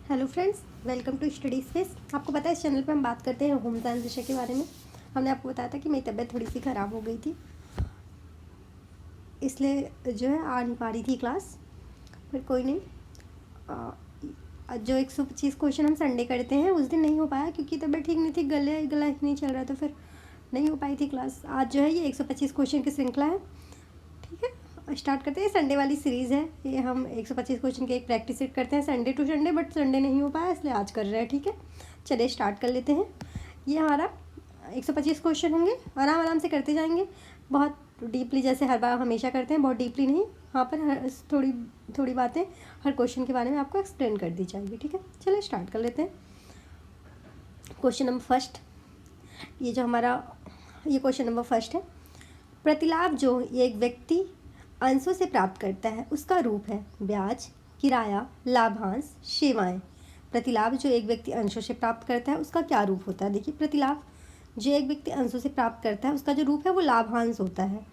Hello friends, welcome to study space. आपको पता है इस चैनल पे हम बात करते हैं होम साइंस विषय के बारे में। हमने आपको बताया था कि मेरी तबीयत थोड़ी सी ख़राब हो गई थी, इसलिए जो है आ नहीं पा रही थी क्लास। पर कोई नहीं, जो 125 क्वेश्चन हम संडे करते हैं उस दिन नहीं हो पाया क्योंकि तबीयत ठीक नहीं थी, गला ही नहीं चल रहा था, फिर नहीं हो पाई थी क्लास। आज जो है ये 125 क्वेश्चन की श्रृंखला है। ठीक है, स्टार्ट करते हैं। संडे वाली सीरीज़ है ये। हम 125 क्वेश्चन के एक प्रैक्टिस सेट करते हैं Sunday to Sunday, but Sunday नहीं हो पाया इसलिए आज कर रहे हैं। ठीक है, चलिए स्टार्ट कर लेते हैं। ये हमारा 125 क्वेश्चन होंगे, आराम आराम से करते जाएंगे, बहुत डीपली जैसे हर बार हमेशा करते हैं, बहुत डीपली नहीं। यहाँ पर थोड़ी थोड़ी बातें हर क्वेश्चन के बारे में आपको एक्सप्लेन कर दी जाएगी। ठीक है, चलिए स्टार्ट कर लेते हैं। क्वेश्चन नंबर फर्स्ट, ये जो हमारा ये क्वेश्चन नंबर फर्स्ट है। प्रतिलाभ जो एक व्यक्ति अंशों से प्राप्त करता है उसका रूप है ब्याज, किराया, लाभांश, सेवाएं। प्रतिलाभ जो एक व्यक्ति अंशों से प्राप्त करता है उसका क्या रूप होता है? देखिए, प्रतिलाभ जो एक व्यक्ति अंशों से प्राप्त करता है उसका जो रूप है वो लाभांश होता है।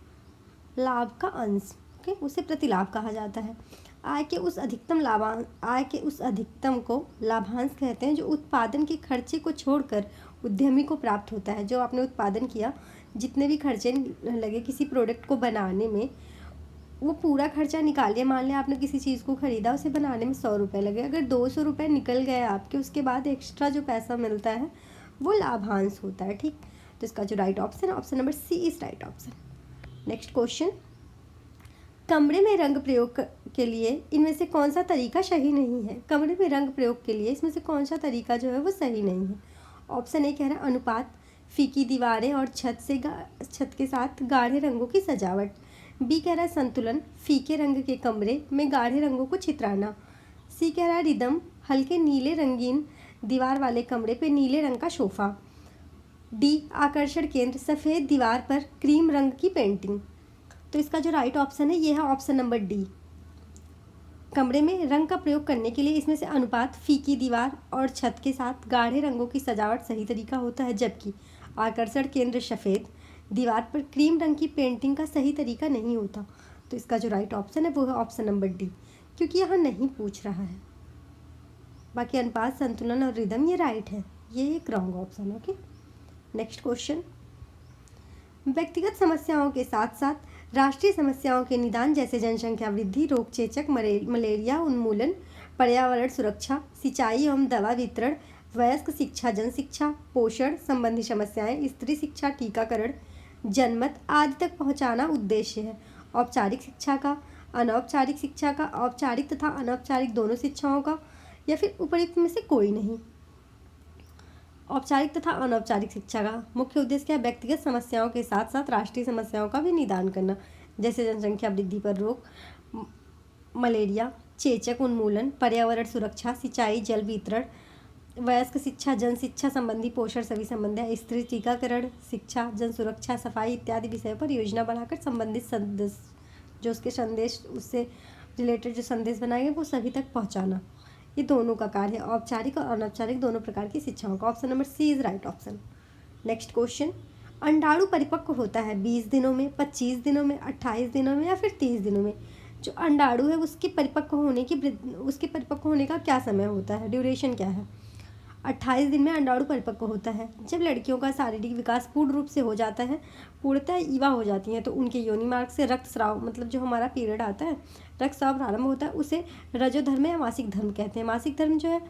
लाभ का अंश, ओके, उसे प्रतिलाभ कहा जाता है। आय के उस अधिकतम को लाभांश कहते हैं जो उत्पादन के खर्चे को छोड़कर उद्यमी को प्राप्त होता है। जो आपने उत्पादन किया, जितने भी खर्चे लगे किसी प्रोडक्ट को बनाने में, वो पूरा खर्चा निकालिए। मान लिया आपने किसी चीज़ को ख़रीदा, उसे बनाने में 100 रुपये लगे, अगर 200 रुपये निकल गए आपके, उसके बाद एक्स्ट्रा जो पैसा मिलता है वो लाभांश होता है। ठीक, तो इसका जो राइट ऑप्शन है, option number C is right option. Next question, कमरे में रंग प्रयोग के लिए इनमें से कौन सा तरीका सही नहीं है? कमरे में रंग प्रयोग के लिए इसमें से कौन सा तरीका जो है वो सही नहीं है? ऑप्शन ए कह रहा है अनुपात, फीकी दीवारें और छत के साथ गाढ़े रंगों की सजावट। बी कह रहा है संतुलन, फीके रंग के कमरे में गाढ़े रंगों को चितराना। सी कह रहा है रिदम, हल्के नीले रंगीन दीवार वाले कमरे पे नीले रंग का सोफा। डी आकर्षण केंद्र, सफ़ेद दीवार पर क्रीम रंग की पेंटिंग। तो इसका जो राइट ऑप्शन है ये है ऑप्शन नंबर डी। कमरे में रंग का प्रयोग करने के लिए इसमें से अनुपात, फीकी दीवार और छत के साथ गाढ़े रंगों की सजावट सही तरीका होता है, जबकि आकर्षण केंद्र, सफ़ेद दीवार पर क्रीम रंग की पेंटिंग का सही तरीका नहीं होता। तो इसका जो राइट ऑप्शन है वो है ऑप्शन नंबर डी, क्योंकि यहाँ नहीं पूछ रहा है। बाकी अनुपात, संतुलन और रिदम ये राइट है, ये एक रॉन्ग ऑप्शन है। ओके, नेक्स्ट क्वेश्चन, व्यक्तिगत समस्याओं के साथ साथ राष्ट्रीय समस्याओं के निदान जैसे जनसंख्या वृद्धि, रोग चेचक, मलेरिया उन्मूलन, पर्यावरण सुरक्षा, सिंचाई एवं दवा वितरण, वयस्क शिक्षा, जन शिक्षा, पोषण संबंधी समस्याएं, स्त्री शिक्षा, टीकाकरण, जनमत आदि तक पहुंचाना उद्देश्य है। औपचारिक शिक्षा का, अनौपचारिक शिक्षा का, औपचारिक तथा अनौपचारिक दोनों शिक्षाओं का, या फिर उपयुक्त में से कोई नहीं? औपचारिक तथा अनौपचारिक शिक्षा का मुख्य उद्देश्य क्या है? व्यक्तिगत समस्याओं के साथ साथ राष्ट्रीय समस्याओं का भी निदान करना, जैसे जनसंख्या वृद्धि पर रोक, मलेरिया, चेचक उन्मूलन, पर्यावरण सुरक्षा, सिंचाई जल वितरण, वयस्क शिक्षा, जन शिक्षा संबंधी पोषण सभी संबंध है, स्त्री टीकाकरण, शिक्षा, जन सुरक्षा, सफाई इत्यादि विषयों पर योजना बनाकर संबंधित संदेश, जो उसके संदेश, उससे रिलेटेड जो संदेश बनाएंगे वो सभी तक पहुँचाना, ये दोनों का कार्य है। औपचारिक और अनौपचारिक दोनों प्रकार की शिक्षाओं का। Option number C is right option. Next question, अंडाणु परिपक्व होता है 20 दिनों में, 25 दिनों में, 28 दिनों में या फिर 30 दिनों में? जो अंडाणु है उसके परिपक्व होने का क्या समय होता है, ड्यूरेशन क्या है? 28 दिन में अंडाणु परिपक्व होता है। जब लड़कियों का शारीरिक विकास पूर्ण रूप से हो जाता है, पूर्णतः युवा हो जाती हैं, तो उनके योनि मार्ग से रक्तस्राव, मतलब जो हमारा पीरियड आता है, रक्तस्राव प्रारंभ होता है, उसे रजोधर्म या मासिक धर्म कहते हैं। मासिक धर्म जो है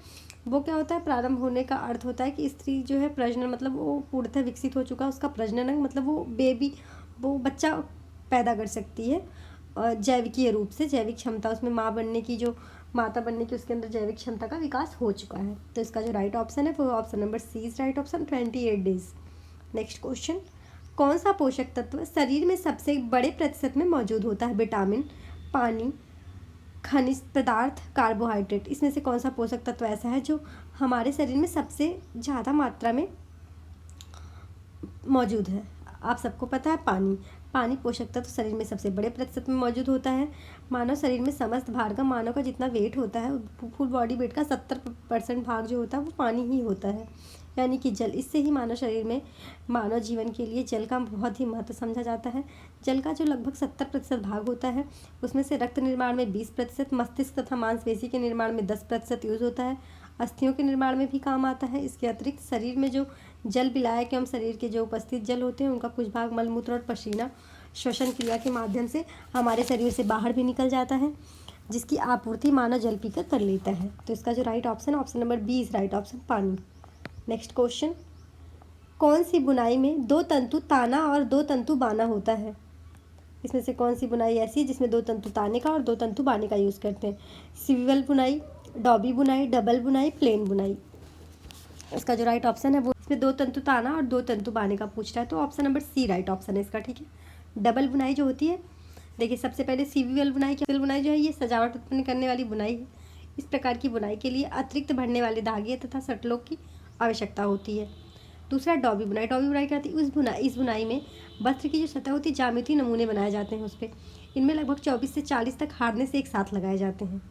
वो क्या होता है? प्रारंभ होने का अर्थ होता है कि स्त्री जो है प्रजनन, मतलब वो पूर्णतः विकसित हो चुका, उसका प्रजनन अंग, मतलब वो बच्चा पैदा कर सकती है जैविकीय रूप से, जैविक क्षमता उसमें माता बनने की उसके अंदर जैविक क्षमता का विकास हो चुका है। तो इसका जो राइट ऑप्शन है वो option number C is right option, 28 days. Next question, कौन सा पोषक तत्व शरीर में सबसे बड़े प्रतिशत में मौजूद होता है? विटामिन, पानी, खनिज पदार्थ, कार्बोहाइड्रेट। इसमें से कौन सा पोषक तत्व ऐसा है जो हमारे शरीर में सबसे ज़्यादा मात्रा में मौजूद है? आप सबको पता है पानी पोषक तत्व शरीर में सबसे बड़े प्रतिशत में मौजूद होता है। मानव शरीर में समस्त भार का, मानव का जितना वेट होता है, फुल बॉडी वेट का 70% भाग जो होता है वो पानी ही होता है, यानी कि जल। इससे ही मानव शरीर में, मानव जीवन के लिए जल का बहुत ही महत्व समझा जाता है। जल का जो लगभग 70% भाग होता है, उसमें से रक्त निर्माण में 20%, मस्तिष्क तथा मांसपेशी के निर्माण में 10% यूज़ होता है, अस्थियों के निर्माण में भी काम आता है। इसके अतिरिक्त शरीर में जो जल विलायक एवं शरीर के जो उपस्थित जल होते हैं उनका कुछ भाग मलमूत्र और पसीना श्वसन क्रिया के माध्यम से हमारे शरीर से बाहर भी निकल जाता है, जिसकी आपूर्ति मानव जल पीकर कर लेता है। तो इसका जो right option, option number B is right option, पानी। नेक्स्ट क्वेश्चन, कौन सी बुनाई में 2 तंतु ताना और 2 तंतु बाना होता है? इसमें से कौन सी बुनाई ऐसी है जिसमें 2 तंतु ताने का और 2 तंतु बाने का यूज़ करते हैं? सिविल बुनाई, डॉबी बुनाई, डबल बुनाई, प्लेन बुनाई। इसका जो राइट ऑप्शन है वो, इसमें 2 तंतु ताना और 2 तंतु बाने का पूछ रहा है, तो option number C right option है इसका। ठीक है। डबल बुनाई जो होती है, देखिए सबसे पहले सिविल बुनाई, क्या बुनाई जो है ये सजावट उत्पन्न करने वाली बुनाई है। इस प्रकार की बुनाई के लिए अतिरिक्त बढ़ने वाले धागे तथा सटलों की आवश्यकता होती है। दूसरा डॉबी बुनाई, डॉबी बुनाई क्या होती है? इस बुनाई में वस्त्र की जो सतह होती है ज्यामितीय नमूने बनाए जाते हैं उस पर। इनमें लगभग 24 से 40 तक हार्नेस एक साथ लगाए जाते हैं।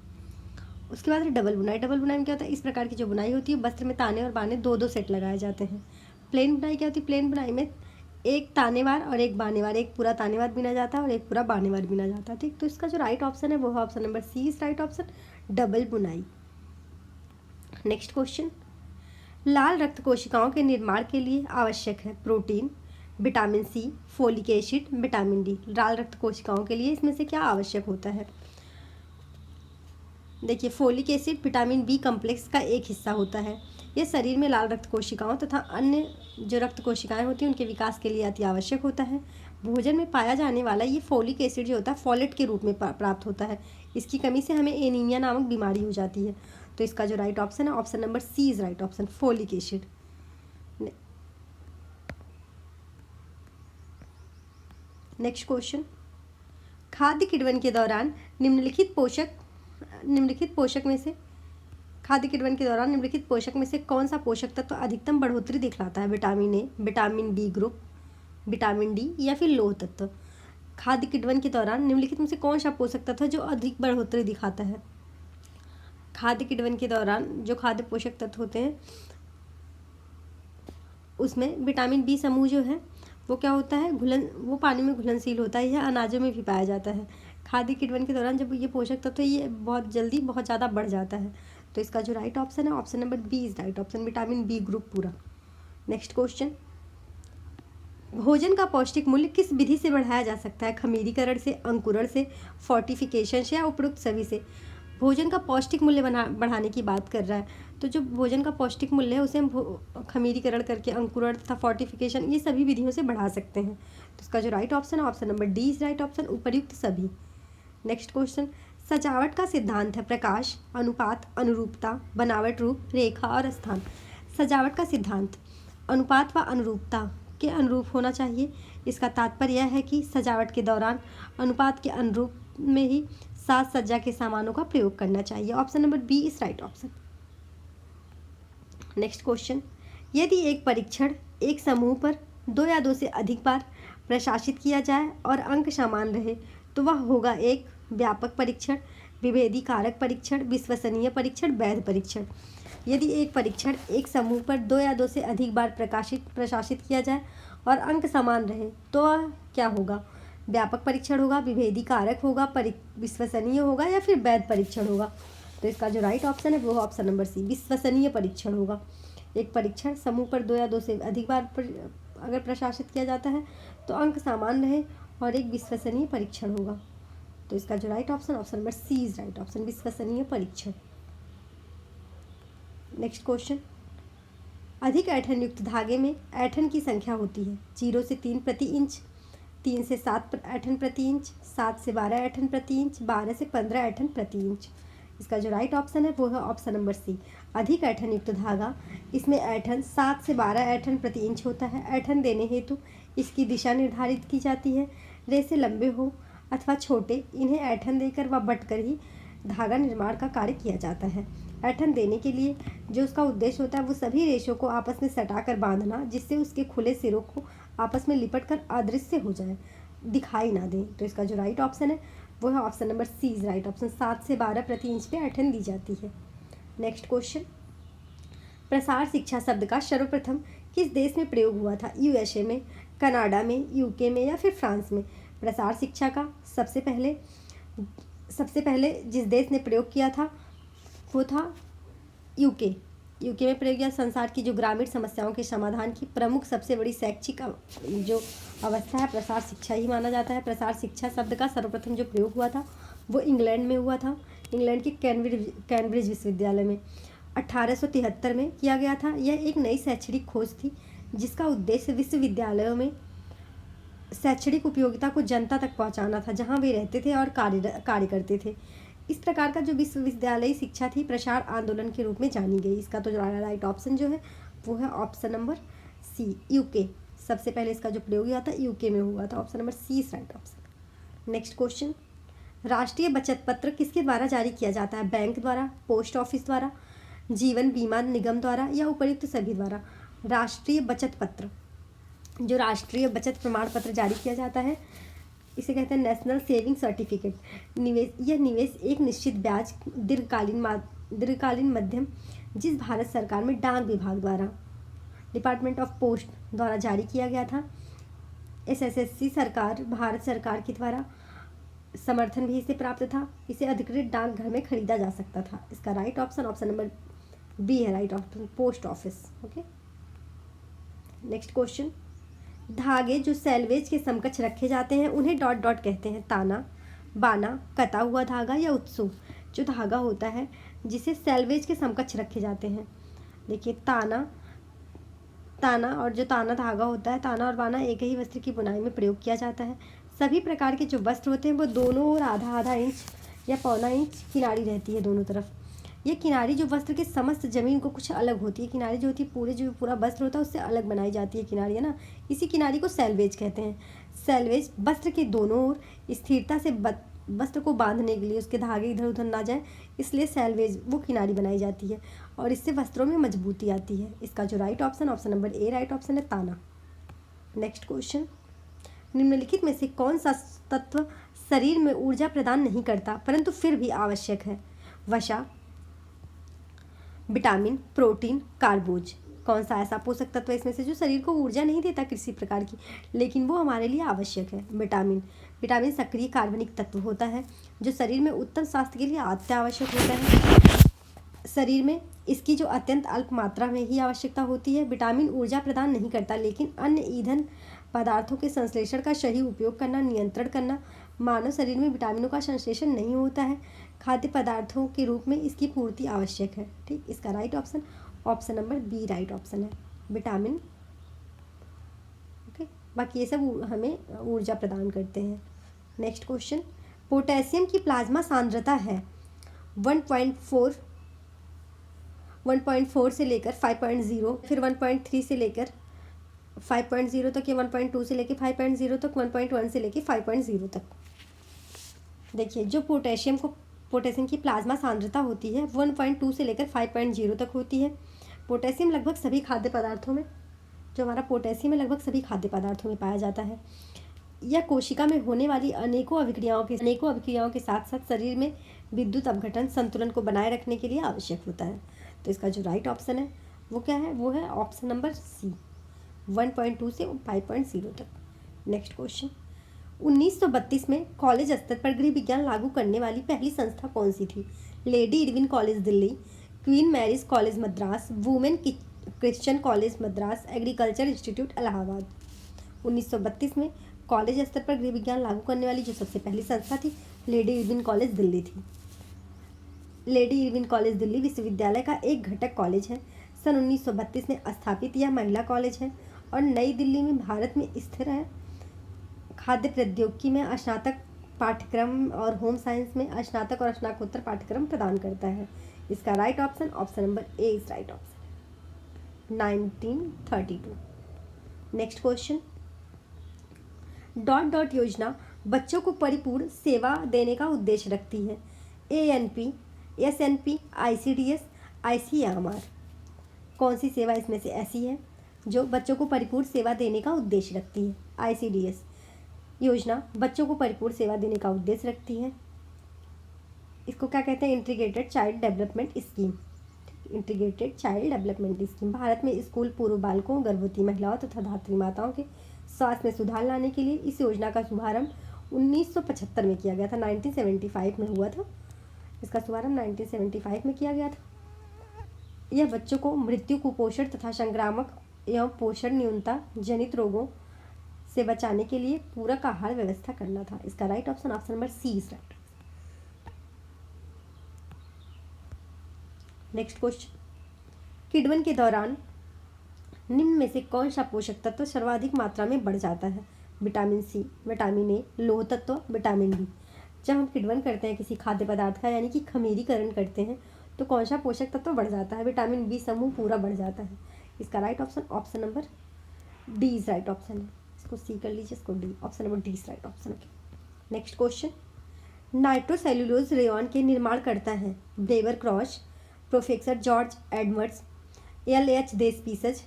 उसके बाद डबल बुनाई, डबल बुनाई में क्या होता है? इस प्रकार की जो बुनाई होती है वस्त्र में ताने और बाने 2-2 सेट लगाए जाते हैं। प्लेन बुनाई क्या होती है? प्लेन बुनाई में एक तानेवार और एक बानेवार, एक पूरा तानेवार बिना जाता है और एक पूरा बानेवार बिना जाता है। ठीक, तो इसका जो राइट ऑप्शन है वो है option number C is right option, double बुनाई। नेक्स्ट क्वेश्चन, लाल रक्त कोशिकाओं के निर्माण के लिए आवश्यक है protein, vitamin C, folic acid, vitamin D. लाल रक्त कोशिकाओं के लिए इसमें से क्या आवश्यक होता है? देखिए, folic acid vitamin B complex का एक हिस्सा होता है। यह शरीर में लाल रक्त कोशिकाओं तथा अन्य जो रक्त कोशिकाएं होती हैं उनके विकास के लिए अति आवश्यक होता है। भोजन में पाया जाने वाला ये फोलिक एसिड जो होता है फॉलेट के रूप में प्राप्त होता है। इसकी कमी से हमें एनीमिया नामक बीमारी हो जाती है। तो इसका जो राइट ऑप्शन है option number C is right option, folic acid. Next question, खाद्य किण्वन के दौरान निम्नलिखित पोषक में से कौन सा पोषक तत्व अधिकतम बढ़ोतरी दिखलाता है? Vitamin A, vitamin B group, vitamin D या फिर लौह तत्व। खाद्य किण्वन के दौरान निम्नलिखित में से कौन सा पोषक तत्व है जो अधिक बढ़ोतरी दिखाता है? खाद्य किण्वन के दौरान जो खाद्य पोषक तत्व होते हैं उसमें विटामिन बी समूह जो है वो क्या होता है? वो पानी में घुलनशील होता है। यह अनाजों में भी पाया जाता है। खाद्य किण्वन के दौरान जब ये पोषक तत्व है ये बहुत जल्दी बहुत ज़्यादा बढ़ जाता है। तो इसका जो राइट ऑप्शन है option number B is right option, vitamin B group पूरा। नेक्स्ट क्वेश्चन, भोजन का पौष्टिक मूल्य किस विधि से बढ़ाया जा सकता है? खमीरीकरण से, अंकुरण से, फोर्टिफिकेशन से या उपरोक्त सभी से? भोजन का पौष्टिक मूल्य बढ़ाने की बात कर रहा है, तो जो भोजन का पौष्टिक मूल्य है उसे हम खमीरीकरण करके, अंकुरण तथा फोर्टिफिकेशन ये सभी विधियों से बढ़ा सकते हैं। तो इसका जो राइट ऑप्शन है option number D is right option, उपर्युक्त सभी। नेक्स्ट क्वेश्चन, सजावट का सिद्धांत है प्रकाश, अनुपात, अनुरूपता, बनावट, रूप, रेखा और स्थान। सजावट का सिद्धांत अनुपात व अनुरूपता के अनुरूप होना चाहिए। इसका तात्पर्य यह है कि सजावट के दौरान अनुपात के अनुरूप में ही साज सज्जा के सामानों का प्रयोग करना चाहिए। Option number B is right option. Next question, यदि एक परीक्षण एक समूह पर 2 या 2 से अधिक बार प्रशासित किया जाए और अंक समान रहे तो वह होगा एक व्यापक परीक्षण, विभेदी कारक परीक्षण, विश्वसनीय परीक्षण, वैध परीक्षण। यदि एक परीक्षण एक समूह पर 2 या 2 से अधिक बार प्रशासित किया जाए और अंक समान रहे तो वह क्या होगा? व्यापक परीक्षण होगा, विभेदी कारक होगा, विश्वसनीय होगा या फिर वैध परीक्षण होगा? तो इसका जो राइट ऑप्शन है वो ऑप्शन नंबर सी, विश्वसनीय परीक्षण होगा। एक परीक्षण समूह पर 2 या 2 से अधिक बार अगर प्रशासित किया जाता है तो अंक समान रहे और एक विश्वसनीय परीक्षण होगा। तो इसका जो right option option number C is right option, विश्वसनीय परीक्षण। नेक्स्ट क्वेश्चन, अधिक ऐंठन युक्त धागे में ऐंठन की संख्या होती है 0 से 3 प्रति इंच, 3 से 7 ऐंठन प्रति इंच, 7 से 12 ऐंठन प्रति इंच, 12 से 15 ऐंठन प्रति इंच। इसका जो राइट ऑप्शन है वो है ऑप्शन नंबर सी, अधिक ऐंठन युक्त धागा। इसमें ऐंठन 7 से 12 ऐंठन प्रति इंच होता है। ऐंठन देने हेतु इसकी दिशा निर्धारित की जाती है। रेसे लंबे हो अथवा छोटे, इन्हें ऐंठन देकर व बटकर ही धागा निर्माण का कार्य किया जाता है। ऐंठन देने के लिए जो उसका उद्देश्य होता है वो सभी रेशों को आपस में सटाकर बांधना, जिससे उसके खुले सिरों को आपस में लिपट कर अदृश्य हो जाए, दिखाई ना दें। तो इसका जो राइट ऑप्शन है वो है option number C is right option, 7 से 12 प्रति इंच पे ऐंठन दी जाती है। नेक्स्ट क्वेश्चन, प्रसार शिक्षा शब्द का सर्वप्रथम किस देश में प्रयोग हुआ था? यूएसए में, कनाडा में, यूके में या फिर फ्रांस में? प्रसार शिक्षा का सबसे पहले जिस देश ने प्रयोग किया था वो था यूके यूके में प्रयोग किया। संसार की जो ग्रामीण समस्याओं के समाधान की प्रमुख सबसे बड़ी शैक्षिक जो अवस्था है प्रसार शिक्षा ही माना जाता है। प्रसार शिक्षा शब्द का सर्वप्रथम जो प्रयोग हुआ था वो इंग्लैंड में हुआ था, इंग्लैंड के कैम्ब्रिज विश्वविद्यालय में 1873 में किया गया था। यह एक नई शैक्षणिक खोज थी जिसका उद्देश्य विश्वविद्यालयों में शैक्षणिक उपयोगिता को जनता तक पहुंचाना था जहां वे रहते थे और कार्य करते थे। इस प्रकार का जो विश्वविद्यालयी शिक्षा थी प्रसार आंदोलन के रूप में जानी गई। इसका तो राइट ऑप्शन जो है वो है ऑप्शन नंबर सी, यूके। सबसे पहले इसका जो प्रयोग हुआ था यूके में हुआ था। Option number C is right option. Next question, राष्ट्रीय बचत पत्र किसके द्वारा जारी किया जाता है? बैंक द्वारा, पोस्ट ऑफिस द्वारा, जीवन बीमा निगम द्वारा या उपर्युक्त सभी द्वारा? राष्ट्रीय बचत पत्र, जो राष्ट्रीय बचत प्रमाण पत्र जारी किया जाता है इसे कहते हैं नेशनल सेविंग सर्टिफिकेट। यह निवेश एक निश्चित ब्याज दीर्घकालीन मध्यम जिस भारत सरकार में डाक विभाग द्वारा, डिपार्टमेंट ऑफ पोस्ट द्वारा जारी किया गया था। एसएससी सरकार, भारत सरकार के द्वारा समर्थन भी इसे प्राप्त था। इसे अधिकृत डाकघर में खरीदा जा सकता था। इसका right option option number B है right option, post office. Okay, next question, धागे जो सेल्वेज के समकक्ष रखे जाते हैं उन्हें डॉट डॉट कहते हैं। ताना, बाना, कटा हुआ धागा या उत्सु? जो धागा होता है जिसे सेल्वेज के समकक्ष रखे जाते हैं, देखिए ताना और जो ताना धागा होता है, ताना और बाना एक ही वस्त्र की बुनाई में प्रयोग किया जाता है। सभी प्रकार के जो वस्त्र होते हैं वो दोनों ओर आधा आधा इंच या पौना इंच किनारी रहती है दोनों तरफ। ये किनारी जो वस्त्र के समस्त जमीन को कुछ अलग होती है, किनारी जो होती है जो पूरा वस्त्र होता है उससे अलग बनाई जाती है किनारी, है ना। इसी किनारी को सेल्वेज कहते हैं। सेल्वेज वस्त्र के दोनों ओर स्थिरता से वस्त्र को बांधने के लिए, उसके धागे इधर उधर ना जाए, इसलिए सेल्वेज वो किनारी बनाई जाती है और इससे वस्त्रों में मजबूती आती है। इसका जो राइट ऑप्शन ऑप्शन नंबर ए राइट ऑप्शन है, ताना। नेक्स्ट क्वेश्चन, निम्नलिखित में से कौन सा तत्व शरीर में ऊर्जा प्रदान नहीं करता परंतु फिर भी आवश्यक है? वसा, विटामिन, प्रोटीन, कार्बोज। कौन सा ऐसा पोषक तत्व है इसमें से जो शरीर को ऊर्जा नहीं देता किसी प्रकार की, लेकिन वो हमारे लिए आवश्यक है? विटामिन सक्रिय कार्बनिक तत्व होता है जो शरीर में उत्तम स्वास्थ्य के लिए अत्यावश्यक होता है। शरीर में इसकी जो अत्यंत अल्प मात्रा में ही आवश्यकता होती है। विटामिन ऊर्जा प्रदान नहीं करता, लेकिन अन्य ईंधन पदार्थों के संश्लेषण का सही उपयोग करना, नियंत्रण करना। मानव शरीर में विटामिनों का संश्लेषण नहीं होता है, खाद्य पदार्थों के रूप में इसकी पूर्ति आवश्यक है। ठीक, इसका right option option number B right option है, विटामिन। ओके, बाकी ये सब हमें ऊर्जा प्रदान करते हैं। नेक्स्ट क्वेश्चन, पोटेशियम की प्लाज्मा सांद्रता है 1.4 से लेकर 5.0, फिर 1.3 से लेकर 5.0 तक, या 1.2 से लेकर 5.0 तक, 1.1 से लेकर 5.0 तक। देखिए, जो पोटेशियम की प्लाज्मा सांद्रता होती है 1.2 से लेकर 5.0 तक होती है। पोटेशियम लगभग सभी खाद्य पदार्थों में, जो हमारा पोटेशियम है लगभग सभी खाद्य पदार्थों में पाया जाता है। यह कोशिका में होने वाली अनेकों अभिक्रियाओं के साथ साथ शरीर में विद्युत अपघटन संतुलन को बनाए रखने के लिए आवश्यक होता है। तो इसका जो राइट ऑप्शन है वो क्या है? वो है ऑप्शन नंबर सी, 1.2 से 5.0 तक। नेक्स्ट क्वेश्चन, 1932 में कॉलेज स्तर पर गृह विज्ञान लागू करने वाली पहली संस्था कौन सी थी? Lady Irwin College Delhi, Queen Mary's College Madras, women Christian College Madras, agriculture institute Allahabad. 1932 में कॉलेज स्तर पर गृह विज्ञान लागू करने वाली जो सबसे पहली संस्था थी लेडी इरविन कॉलेज दिल्ली थी। लेडी इरविन कॉलेज दिल्ली विश्वविद्यालय का एक घटक कॉलेज है। सन 1932 में स्थापित यह महिला कॉलेज है और नई दिल्ली में भारत में स्थिर है। खाद्य प्रौद्योगिकी में स्नातक पाठ्यक्रम और होम साइंस में स्नातक और स्नातकोत्तर पाठ्यक्रम प्रदान करता है। इसका right option option number A is right option, 1932। Next question, dot dot योजना बच्चों को परिपूर्ण सेवा देने का उद्देश्य रखती है। ANP, SNP, ICDS, ICMR। कौन सी सेवा इसमें से ऐसी है जो बच्चों को परिपूर्ण सेवा देने का उद्देश्य रखती है? ICDS योजना बच्चों को परिपूर्ण सेवा देने का उद्देश्य रखती है। इसको क्या कहते हैं? Integrated child development scheme. Integrated child development scheme Bharat में स्कूल पूर्व बालकों, गर्भवती महिलाओं तथा धात्री माताओं के स्वास्थ्य में सुधार लाने के लिए इस योजना का शुभारंभ 1975 में किया गया था। 1975 में हुआ था इसका शुभारंभ, 1975 में किया गया था। यह बच्चों को मृत्यु, कुपोषण तथा संक्रामक एवं पोषण न्यूनता जनित रोगों से बचाने के लिए पूरक आहार व्यवस्था करना था। इसका right option option number C is right. Next question, किण्वन के दौरान निम्न में से कौन सा पोषक तत्व सर्वाधिक मात्रा में बढ़ जाता है? विटामिन सी, विटामिन ए, लौह तत्व, विटामिन बी। जब हम किण्वन करते हैं किसी खाद्य पदार्थ का यानी कि खमीरीकरण करते हैं तो कौन सा पोषक तत्व बढ़ जाता है? विटामिन बी समूह पूरा बढ़ जाता है। इसका right option option number D is right option है। इसको सी कर लीजिए, इसको D, option number D is right option. Next question, nitrocellulose rayon के निर्माण करता है Brewer Cross, professor George Edwards, LH दे स्पीसीज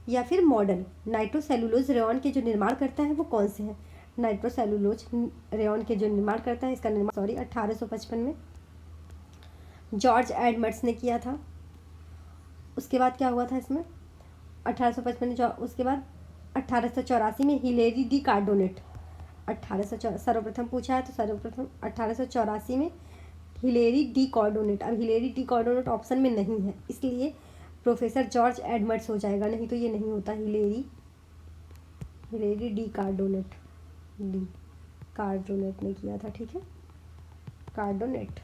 या फिर मॉडर्न। नाइट्रोसेल्यूलोज रेयॉन के जो निर्माण करता है वो कौन से हैं? नाइट्रोसेल्यूलोज रेयॉन के जो निर्माण करता है इसका निर्माण 1855 में जॉर्ज एडवर्ड्स ने किया था। उसके बाद क्या हुआ था इसमें 1855 में, उसके बाद 1884 में हिलेरी डी कार्डोनेट। 1804 सर्वप्रथम पूछा है तो सर्वप्रथम 1884 में हिलेरी डी कार्डोनेट। अब हिलेरी डी कार्डोनेट ऑप्शन में नहीं है इसलिए प्रोफेसर जॉर्ज एडवर्ड्स हो जाएगा, नहीं तो ये नहीं होता। हिलेरी डी कार्डोनेट, डी कार्डोनेट ने किया था, ठीक है, कार्डोनेट,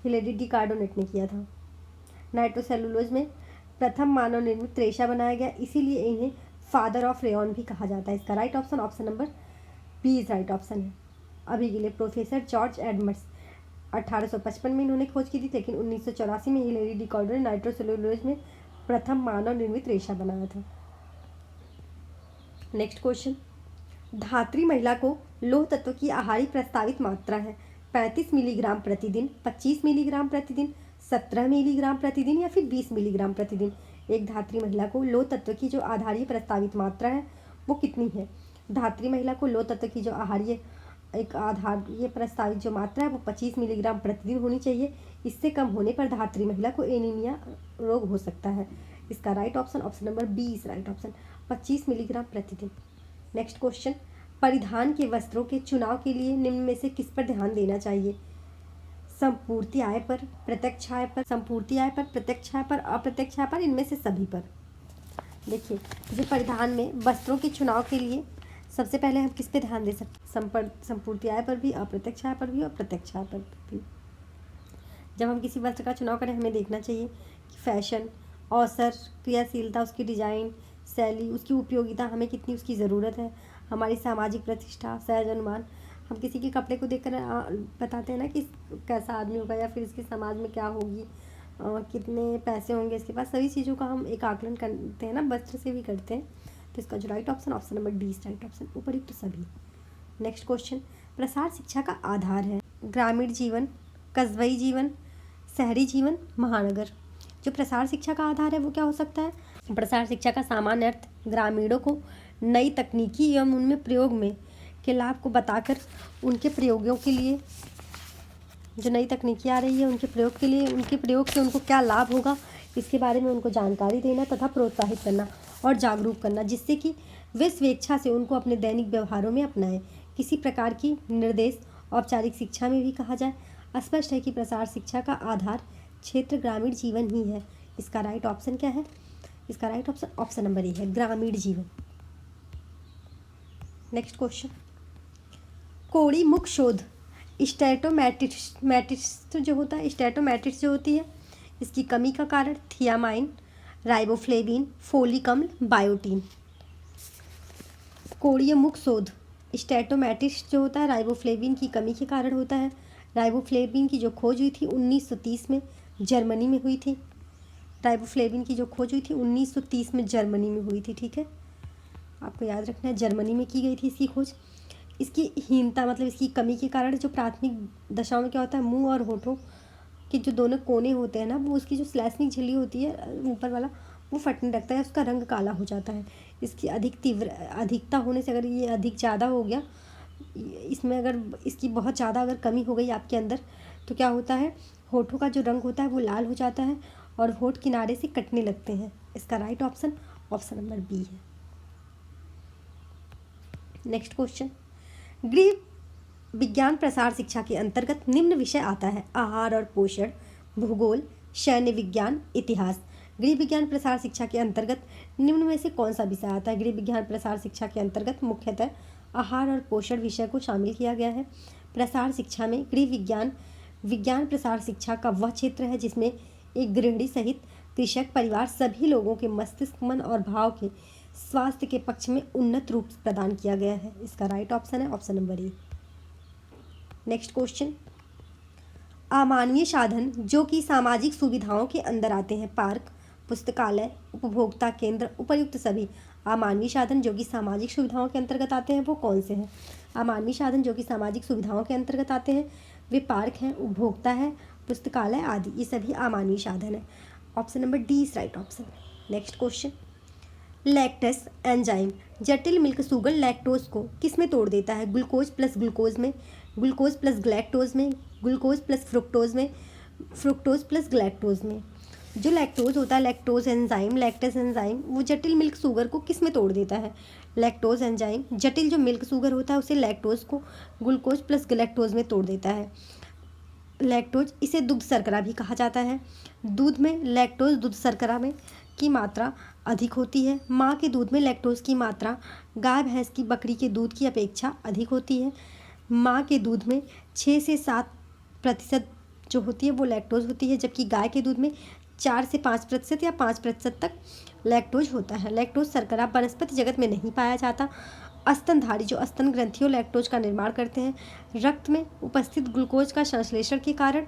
हिलेरी डी कार्डोनेट ने किया था। नाइट्रोसेल्यूलोज में प्रथम मानव निर्मित रेशा बनाया गया, इसीलिए इन्हें फादर ऑफ रेयॉन भी कहा जाता है। इसका right option option number B is right option है। अभी के लिए प्रोफेसर जॉर्ज एडवर्ड्स 1855 में इन्होंने खोज की थी, लेकिन 1984 में हिलेरी डी कार्डोनेट ने नाइट्रोसेल्यूलोज में प्रथम मानव निर्मित रेशा बनाया था। नेक्स्ट क्वेश्चन, धात्री महिला को लौह तत्व की आहारी प्रस्तावित मात्रा है 35 मिलीग्राम प्रतिदिन, 25 मिलीग्राम प्रतिदिन, 17 मिलीग्राम प्रतिदिन या फिर 20 मिलीग्राम प्रतिदिन। एक धात्री महिला को लौह तत्व की जो आहारीय प्रस्तावित मात्रा है वो कितनी है? धात्री महिला को लौह तत्व की जो आहारीय एक आधार ये प्रस्तावित जो मात्रा है वो 25 मिलीग्राम प्रतिदिन होनी चाहिए। इससे कम होने पर धात्री महिला को एनीमिया रोग हो सकता है। इसका right option option number B is right option, 25 milligram प्रतिदिन। नेक्स्ट क्वेश्चन, परिधान के वस्त्रों के चुनाव के लिए निम्न में से किस पर ध्यान देना चाहिए? संपूर्ति आय पर, प्रत्यक्ष आय पर, संपूर्ति आय पर, प्रत्यक्ष आय पर, अप्रत्यक्ष आय पर, इनमें से सभी पर। देखिए, जो परिधान में वस्त्रों के चुनाव के लिए सबसे पहले हम किस पे ध्यान दे सकते? संपूर्ति आय पर भी, अप्रत्यक्ष आय पर भी और प्रत्यक्ष आय पर भी। जब हम किसी वस्त्र का चुनाव करें हमें देखना चाहिए कि फैशन, अवसर, क्रियाशीलता, उसकी डिजाइन, शैली, उसकी उपयोगिता, हमें कितनी उसकी ज़रूरत है, हमारी सामाजिक प्रतिष्ठा, सहज अनुमान। हम किसी के कपड़े को देखकर बताते हैं ना कि कैसा आदमी होगा या फिर इसके समाज में क्या होगी, कितने पैसे होंगे इसके पास, सभी चीज़ों का हम एक आकलन करते हैं ना, वस्त्र से भी करते हैं। तो इसका जो right option option number D right option, उपयुक्त सभी। नेक्स्ट क्वेश्चन, प्रसार शिक्षा का आधार है ग्रामीण जीवन, कस्बई जीवन, शहरी जीवन, महानगर। जो प्रसार शिक्षा का आधार है वो क्या हो सकता है? प्रसार शिक्षा का सामान्य अर्थ ग्रामीणों को नई तकनीकी एवं उनमें प्रयोग में के लाभ को बताकर उनके प्रयोगों के लिए, जो नई तकनीकी आ रही है उनके प्रयोग के लिए, उनके प्रयोग से उनको क्या लाभ होगा इसके बारे में उनको जानकारी देना तथा प्रोत्साहित करना और जागरूक करना, जिससे कि वे स्वेच्छा से उनको अपने दैनिक व्यवहारों में अपनाएं। किसी प्रकार की निर्देश औपचारिक शिक्षा में भी कहा जाए। स्पष्ट है कि प्रसार शिक्षा का आधार क्षेत्र ग्रामीण जीवन ही है। इसका राइट ऑप्शन क्या है? इसका right option option number A है, ग्रामीण जीवन। नेक्स्ट क्वेश्चन, कोड़ी मुख शोध स्टैटोमेटिस्ट जो होता है, स्टैटोमेटिस्ट जो होती है, इसकी कमी का कारण थियामाइन, राइबोफ्लेविन, फोलिक अम्ल, बायोटीन। कोड़ीय मुख शोध स्टैटोमेटिस्ट जो होता है राइबोफ्लेविन की कमी के कारण होता है। राइबोफ्लेविन की जो खोज हुई थी 1930 में जर्मनी में हुई थी। राइबोफ्लेविन की जो खोज हुई थी 1930 में जर्मनी में हुई थी, ठीक है, आपको याद रखना है, जर्मनी में की गई थी इसकी खोज। इसकी हीनता मतलब इसकी कमी के कारण जो प्राथमिक दशाओं में क्या होता है, मुंह और होठों के जो दोनों कोने होते हैं ना, वो उसकी जो स्लैशनिक झिल्ली होती है ऊपर वाला वो फटने लगता है, उसका रंग काला हो जाता है। इसकी अधिकता होने से अगर ये अधिक ज़्यादा हो गया, इसमें अगर इसकी बहुत ज़्यादा अगर कमी हो गई आपके अंदर तो क्या होता है, होठों का जो रंग होता है वो लाल हो जाता है और होठ किनारे से कटने लगते हैं। इसका right option option number B है। नेक्स्ट क्वेश्चन, गृह विज्ञान प्रसार शिक्षा के अंतर्गत निम्न विषय आता है: आहार और पोषण, भूगोल, सैन्य विज्ञान, इतिहास। गृह विज्ञान प्रसार शिक्षा के अंतर्गत निम्न में से कौन सा विषय आता है? गृह विज्ञान प्रसार शिक्षा के अंतर्गत मुख्यतः आहार और पोषण विषय को शामिल किया गया है। प्रसार शिक्षा में गृह विज्ञान विज्ञान प्रसार शिक्षा का वह क्षेत्र है जिसमें एक गृहिणी सहित कृषक परिवार सभी लोगों के मस्तिष्क, मन और भाव के स्वास्थ्य के पक्ष में उन्नत रूप प्रदान किया गया है। इसका राइट ऑप्शन है ऑप्शन नंबर ए। नेक्स्ट क्वेश्चन, अमानवीय साधन जो कि सामाजिक सुविधाओं के अंदर आते हैं। पार्क, पुस्तकालय, उपभोक्ता केंद्र, उपर्युक्त सभी। अमानवीय साधन जो कि सामाजिक सुविधाओं के अंतर्गत आते हैं वो कौन से हैं? अमानवीय साधन जो कि सामाजिक सुविधाओं के अंतर्गत आते हैं वे पार्क हैं, उपभोक्ता है, पुस्तकालय आदि, ये सभी अमानवीय साधन हैं। Option number D is right option. Next question, lactase enzyme जटिल मिल्क शुगर लैक्टोज को किस में तोड़ देता है? ग्लूकोज प्लस ग्लूकोज में, ग्लूकोज प्लस ग्लैक्टोज में, ग्लूकोज प्लस फ्रुक्टोज में, फ्रुक्टोज प्लस ग्लैक्टोज में। जो लैक्टोज होता है, लैक्टोज एंजाइम, लैक्टेस एंजाइम, वो जटिल मिल्क शुगर को किस में तोड़ देता है? लैक्टोज एंजाइम जटिल जो मिल्क शुगर होता है उसे लैक्टोज को ग्लूकोज प्लस ग्लैक्टोज में तोड़ देता है। लैक्टोज, इसे दुग्ध शर्करा भी कहा जाता है। दूध में लैक्टोज दूध शर्करा में की मात्रा अधिक होती है। माँ के दूध में लैक्टोज की मात्रा गाय, भैंस की, बकरी के दूध की अपेक्षा अधिक होती है। माँ के दूध में 6 से 7% जो होती है वो लैक्टोज होती है, जबकि गाय के दूध में 4 से 5% या 5% तक लैक्टोज होता है। लैक्टोज शर्करा वनस्पति जगत में नहीं पाया जाता। स्तनधारी जो स्तन ग्रंथियों लैक्टोज का निर्माण करते हैं। रक्त में उपस्थित ग्लूकोज का संश्लेषण के कारण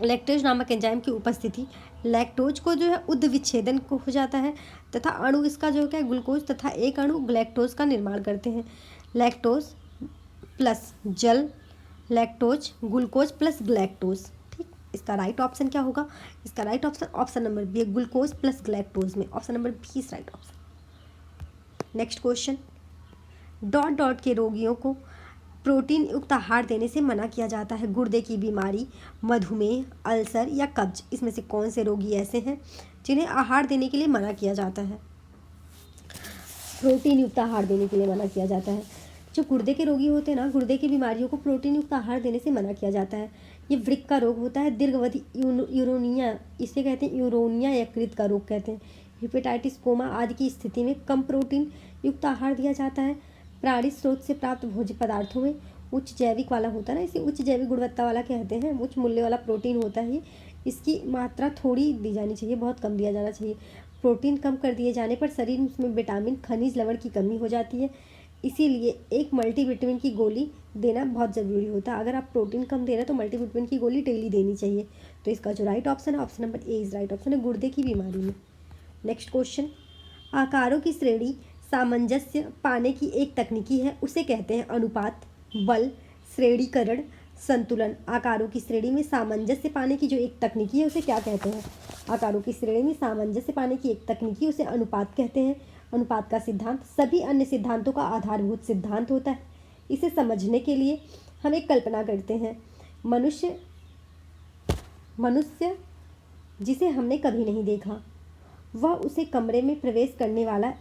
लैक्टोज नामक एंजाइम की उपस्थिति लैक्टोज को जो है उद्विच्छेदन को हो जाता है तथा अणु इसका जो है ग्लूकोज तथा एक अणु ग्लैक्टोज का निर्माण करते हैं। लैक्टोज प्लस जल, लैक्टोज, ग्लूकोज प्लस ग्लैक्टोज। ठीक, इसका राइट ऑप्शन क्या होगा? इसका right option option number B, glucose plus galactose में। Option number B is right option. Next question, dot dot के रोगियों को प्रोटीन युक्त आहार देने से मना किया जाता है। गुर्दे की बीमारी, मधुमेह, अल्सर या कब्ज, इसमें से कौन से रोगी ऐसे हैं जिन्हें आहार देने के लिए मना किया जाता है? प्रोटीन युक्त आहार देने के लिए मना किया जाता है। जो गुर्दे के रोगी होते हैं ना, गुर्दे की बीमारियों को प्रोटीन युक्त आहार देने से मना किया जाता है। ये वृक्क का रोग होता है, दीर्घावधि यूरोनिया, इसे कहते हैं यूरोनिया यकृत का रोग कहते हैं। हेपेटाइटिस, कोमा आदि की स्थिति में कम प्रोटीन युक्त आहार दिया जाता है। प्राणी स्रोत से प्राप्त भोज्य पदार्थों में उच्च जैविक वाला होता है ना, इसे उच्च जैविक गुणवत्ता वाला कहते हैं, उच्च मूल्य वाला प्रोटीन होता है ये। इसकी मात्रा थोड़ी दी जानी चाहिए, बहुत कम दिया जाना चाहिए। प्रोटीन कम कर दिए जाने पर शरीर में विटामिन, खनिज, लवण की कमी हो जाती है, इसीलिए एक मल्टीविटामिन की गोली देना बहुत ज़रूरी होता है। अगर आप प्रोटीन कम दे रहे हैं तो मल्टीविटामिन की गोली डेली देनी चाहिए। तो इसका जो राइट ऑप्शन है option number A is right option है, गुर्दे की बीमारी में। नेक्स्ट क्वेश्चन, आकारों की श्रेणी सामंजस्य पाने की एक तकनीकी है, उसे कहते हैं अनुपात, बल, श्रेणीकरण, संतुलन। आकारों की श्रेणी में सामंजस्य पाने की जो एक तकनीकी है उसे क्या कहते हैं? आकारों की श्रेणी में सामंजस्य पाने की एक तकनीकी उसे अनुपात कहते हैं। अनुपात का सिद्धांत सभी अन्य सिद्धांतों का आधारभूत सिद्धांत होता है। इसे समझने के लिए हम एक कल्पना करते हैं। मनुष्य जिसे हमने कभी नहीं देखा, वह उसे कमरे में प्रवेश करने वाला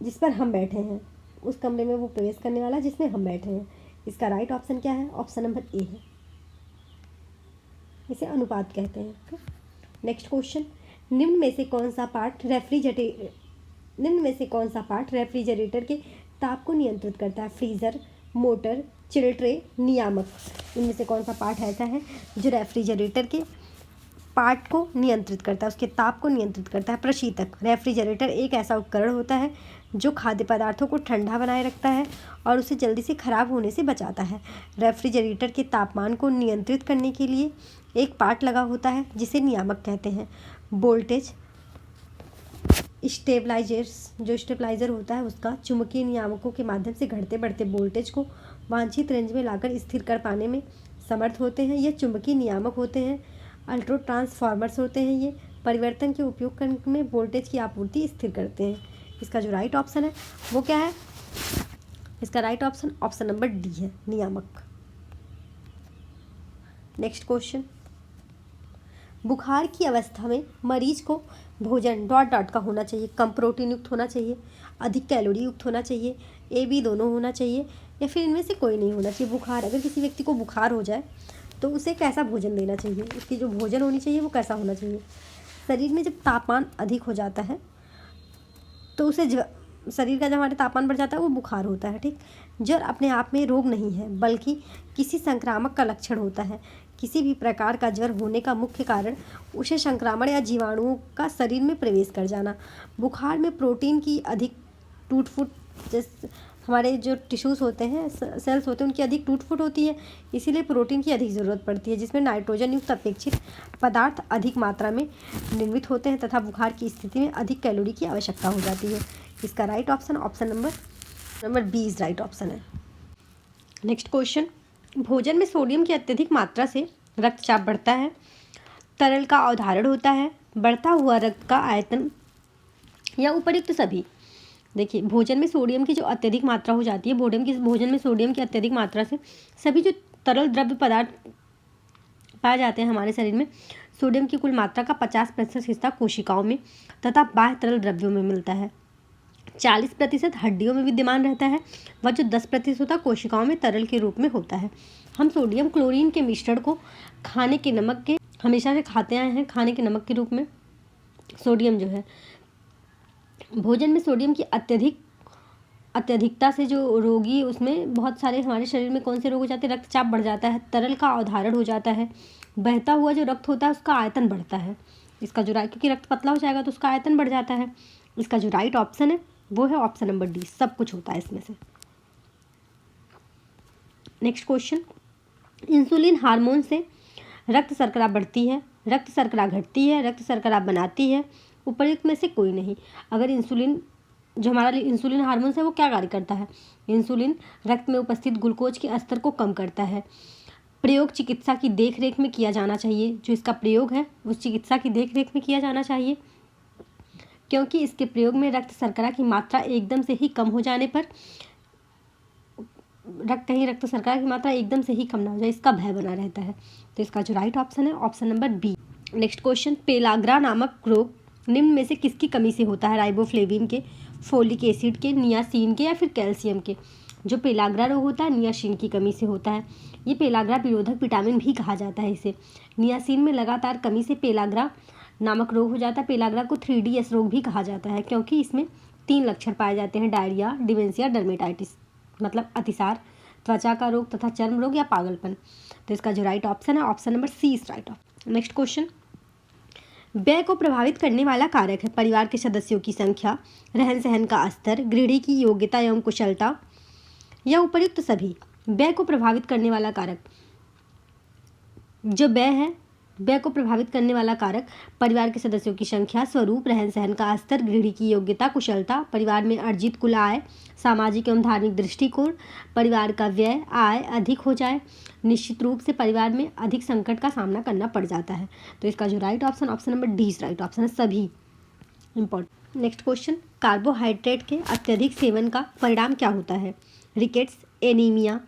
जिस पर हम बैठे हैं, उस कमरे में वो प्रवेश करने वाला जिसमें हम बैठे हैं। इसका राइट ऑप्शन क्या है? ऑप्शन नंबर ए है, इसे अनुपात कहते हैं। नेक्स्ट क्वेश्चन, निम्न में से कौन सा पार्ट रेफ्रिजरेटर के ताप को नियंत्रित करता है? फ्रीज़र, मोटर, चिल ट्रे, नियामक। इनमें से कौन सा पार्ट ऐसा है जो रेफ्रिजरेटर के पार्ट को नियंत्रित करता है, उसके ताप को नियंत्रित करता है? प्रशीतक। रेफ्रिजरेटर एक ऐसा उपकरण होता है जो खाद्य पदार्थों को ठंडा बनाए रखता है और उसे जल्दी से खराब होने से बचाता है। रेफ्रिजरेटर के तापमान को नियंत्रित करने के लिए एक पार्ट लगा होता है जिसे नियामक कहते हैं। वोल्टेज स्टेबलाइजर होता है, उसका चुंबकीय नियामकों के माध्यम से घटते बढ़ते वोल्टेज को वांछित रेंज में लाकर स्थिर कर पाने में समर्थ होते हैं। ये चुंबकीय नियामक होते हैं। अल्ट्रो ट्रांसफार्मर्स होते हैं, ये परिवर्तन के उपयोग करने में वोल्टेज की आपूर्ति स्थिर करते हैं। इसका जो राइट ऑप्शन है वो क्या है? इसका right option option number D है, नियामक। नेक्स्ट क्वेश्चन, बुखार की अवस्था में मरीज को भोजन डॉट डॉट का होना चाहिए, कम प्रोटीन युक्त होना चाहिए, अधिक कैलोरी युक्त होना चाहिए, ए बी दोनों होना चाहिए, या फिर इनमें से कोई नहीं होना चाहिए। बुखार, अगर किसी व्यक्ति को बुखार हो जाए तो उसे कैसा भोजन देना चाहिए, उसकी जो भोजन होनी चाहिए वो कैसा होना चाहिए। शरीर में जब तापमान अधिक हो जाता है तो उसे शरीर का जब हमारे तापमान बढ़ जाता है वो बुखार होता है, ठीक। ज्वर अपने आप में रोग नहीं है बल्कि किसी संक्रामक का लक्षण होता है। किसी भी प्रकार का ज्वर होने का मुख्य कारण उसे संक्रामण या जीवाणुओं का शरीर में प्रवेश कर जाना। बुखार में प्रोटीन की अधिक टूट फूट, जैसे हमारे जो टिश्यूज़ होते हैं, सेल्स होते हैं, उनकी अधिक टूट फूट होती है, इसीलिए प्रोटीन की अधिक ज़रूरत पड़ती है, जिसमें नाइट्रोजन युक्त अपेक्षित पदार्थ अधिक मात्रा में निर्मित होते हैं तथा बुखार की स्थिति में अधिक कैलोरी की आवश्यकता हो जाती है। इसका right option option number B is right option है। नेक्स्ट क्वेश्चन, भोजन में सोडियम की अत्यधिक मात्रा से रक्तचाप बढ़ता है, तरल का अवधारण होता है, बढ़ता हुआ रक्त का आयतन या उपर्युक्त सभी। देखिए, भोजन में सोडियम की जो अत्यधिक मात्रा हो जाती है, भोजन में सोडियम की अत्यधिक मात्रा से सभी जो तरल द्रव्य पदार्थ पाए जाते हैं हमारे शरीर में, सोडियम की कुल मात्रा का 50% हिस्सा कोशिकाओं में तथा बाह्य तरल द्रव्यों में मिलता है। 40% हड्डियों में विद्यमान रहता है व जो 10% होता है कोशिकाओं में तरल के रूप में होता है। हम सोडियम क्लोरीन के मिश्रण को खाने के नमक के हमेशा से खाते आए हैं, खाने के नमक के रूप में सोडियम जो है। भोजन में सोडियम की अत्यधिकता से जो रोगी, उसमें बहुत सारे हमारे शरीर में कौन से रोग हो जाते हैं, रक्तचाप बढ़ जाता है, तरल का अवधारण हो जाता है, बहता हुआ जो रक्त होता है उसका आयतन बढ़ता है। इसका जो क्योंकि रक्त पतला हो जाएगा तो उसका आयतन बढ़ जाता है। इसका जो राइट ऑप्शन है वो है ऑप्शन नंबर डी, सब कुछ होता है इसमें से। नेक्स्ट क्वेश्चन, इंसुलिन हार्मोन से रक्त शर्करा बढ़ती है, रक्त शर्करा घटती है, रक्त शर्करा बनाती है, उपर्युक्त में से कोई नहीं। अगर इंसुलिन, जो हमारा इंसुलिन हार्मोन है वो क्या कार्य करता है, इंसुलिन रक्त में उपस्थित ग्लूकोज के स्तर को कम करता है। प्रयोग चिकित्सा की देखरेख में किया जाना चाहिए, जो इसका प्रयोग है उस चिकित्सा की देखरेख में किया जाना चाहिए, क्योंकि इसके प्रयोग में रक्त शर्करा की मात्रा एकदम से ही कम हो जाने पर रक्त शर्करा की मात्रा एकदम से ही कम ना हो जाए, इसका भय बना रहता है। तो इसका जो राइट ऑप्शन है option number B. Next question, pellagra नामक रोग निम्न में से किसकी कमी से होता है, राइबोफ्लेविन के, फोलिक एसिड के, नियासिन के या फिर कैल्शियम के। जो पेलाग्रा रोग होता है नियासिन की कमी से होता है। ये पेलाग्रा विरोधक विटामिन भी कहा जाता है इसे। नियासिन में लगातार कमी से पेलाग्रा नामक रोग हो जाता है। पेलाग्रा को 3DS रोग भी कहा जाता है, क्योंकि इसमें 3 लक्षण पाए जाते हैं, डायरिया, डिमेंशिया, डर्मेटाइटिस, मतलब अतिसार, त्वचा का रोग तथा चर्म रोग या पागलपन। तो इसका जो राइट ऑप्शन है option number C is right option. Next question, व्यय को प्रभावित करने वाला कारक है परिवार के सदस्यों की संख्या, रहन सहन का स्तर, गृहिणी की योग्यता एवं कुशलता या उपर्युक्त सभी। व्यय को प्रभावित करने वाला कारक, जो व्यय है, व्यय को प्रभावित करने वाला कारक परिवार के सदस्यों की संख्या, स्वरूप, रहन सहन का स्तर, गृहिणी की योग्यता, कुशलता, परिवार में अर्जित कुल आय, सामाजिक एवं धार्मिक दृष्टिकोण, परिवार का व्यय, आय अधिक हो जाए, निश्चित रूप से परिवार में अधिक संकट का सामना करना पड़ जाता है। तो इसका जो right option option number D right option है, सभी इंपॉर्टेंट। नेक्स्ट क्वेश्चन, कार्बोहाइड्रेट के अत्यधिक सेवन का परिणाम क्या होता है, रिकेट्स, एनीमिया,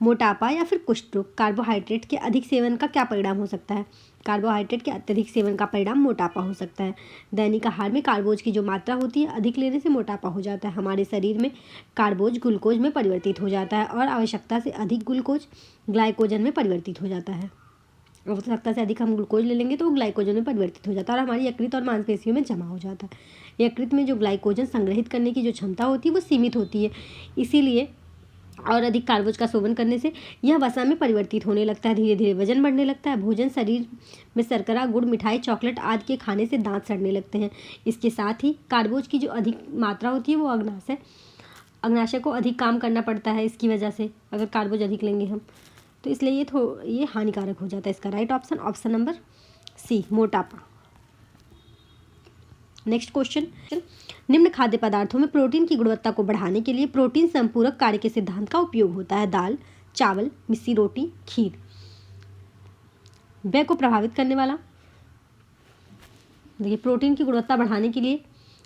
मोटापा या फिर कुष्ठ रोग। कार्बोहाइड्रेट के अधिक सेवन का क्या परिणाम हो सकता है, कार्बोहाइड्रेट के अत्यधिक सेवन का परिणाम मोटापा हो सकता है। दैनिक आहार में कार्बोज की जो मात्रा होती है अधिक लेने से मोटापा हो जाता है। हमारे शरीर में कार्बोज ग्लूकोज में परिवर्तित हो जाता है और आवश्यकता से अधिक ग्लूकोज ग्लाइकोजन में परिवर्तित हो जाता है। आवश्यकता से अधिक हम ग्लूकोज ले लेंगे तो वो ग्लाइकोजन में परिवर्तित हो जाता है और हमारी यकृत और मांसपेशियों में जमा हो जाता है। यकृत में जो ग्लाइकोजन संग्रहित करने की जो क्षमता होती है वो सीमित होती है, इसीलिए और अधिक कार्बोज का सेवन करने से यह वसा में परिवर्तित होने लगता है, धीरे धीरे वजन बढ़ने लगता है। भोजन शरीर में शर्करा, गुड़, मिठाई, चॉकलेट आदि के खाने से दांत सड़ने लगते हैं। इसके साथ ही कार्बोज की जो अधिक मात्रा होती है वो अग्नाशय को अधिक काम करना पड़ता है। इसकी वजह से अगर कार्बोज अधिक लेंगे हम तो इसलिए ये हानिकारक हो जाता है। इसका right option option number C, मोटापा। नेक्स्ट क्वेश्चन, निम्न खाद्य पदार्थों में प्रोटीन की गुणवत्ता को बढ़ाने के लिए प्रोटीन संपूरक कार्य के सिद्धांत का उपयोग होता है। दाल, चावल, मिस्सी रोटी, खीर। व्यय को प्रभावित करने वाला, देखिए प्रोटीन की गुणवत्ता बढ़ाने के लिए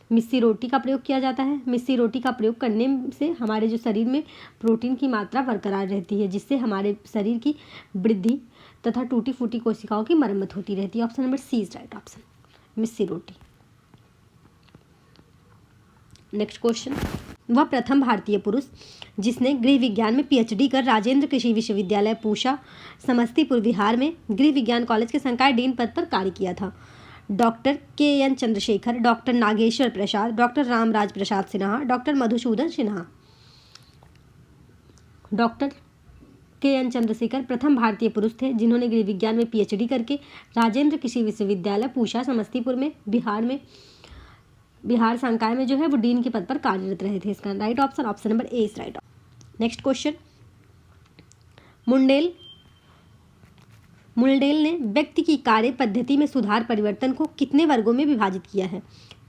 मिस्सी रोटी का प्रयोग किया जाता है। मिस्सी रोटी का प्रयोग करने से हमारे जो शरीर में प्रोटीन की मात्रा बरकरार रहती है, जिससे हमारे शरीर की वृद्धि तथा टूटी फूटी कोशिकाओं की मरम्मत होती रहती है। Option number C is right option, मिस्सी रोटी। नेक्स्ट क्वेश्चन, वह प्रथम भारतीय पुरुष जिसने गृह विज्ञान में पीएचडी कर राजेंद्र कृषि विश्वविद्यालय पूसा समस्तीपुर बिहार में गृह विज्ञान कॉलेज के संकाय डीन पद पर कार्य किया था। Doctor K N. Chandrashekhar, doctor Nageshwar Prasad, doctor Ramraj Prasad Sinha, doctor Madhusudan Sinha. Doctor K N. Chandrashekhar प्रथम भारतीय पुरुष थे जिन्होंने गृह विज्ञान में पीएचडी करके राजेंद्र कृषि विश्वविद्यालय पूसा समस्तीपुर में बिहार संकाय में जो है वो डीन के पद पर कार्यरत रहे थे। इसका right option number A is right. Next question, Mundell ने व्यक्ति की कार्य पद्धति में सुधार परिवर्तन को कितने वर्गों में विभाजित किया है?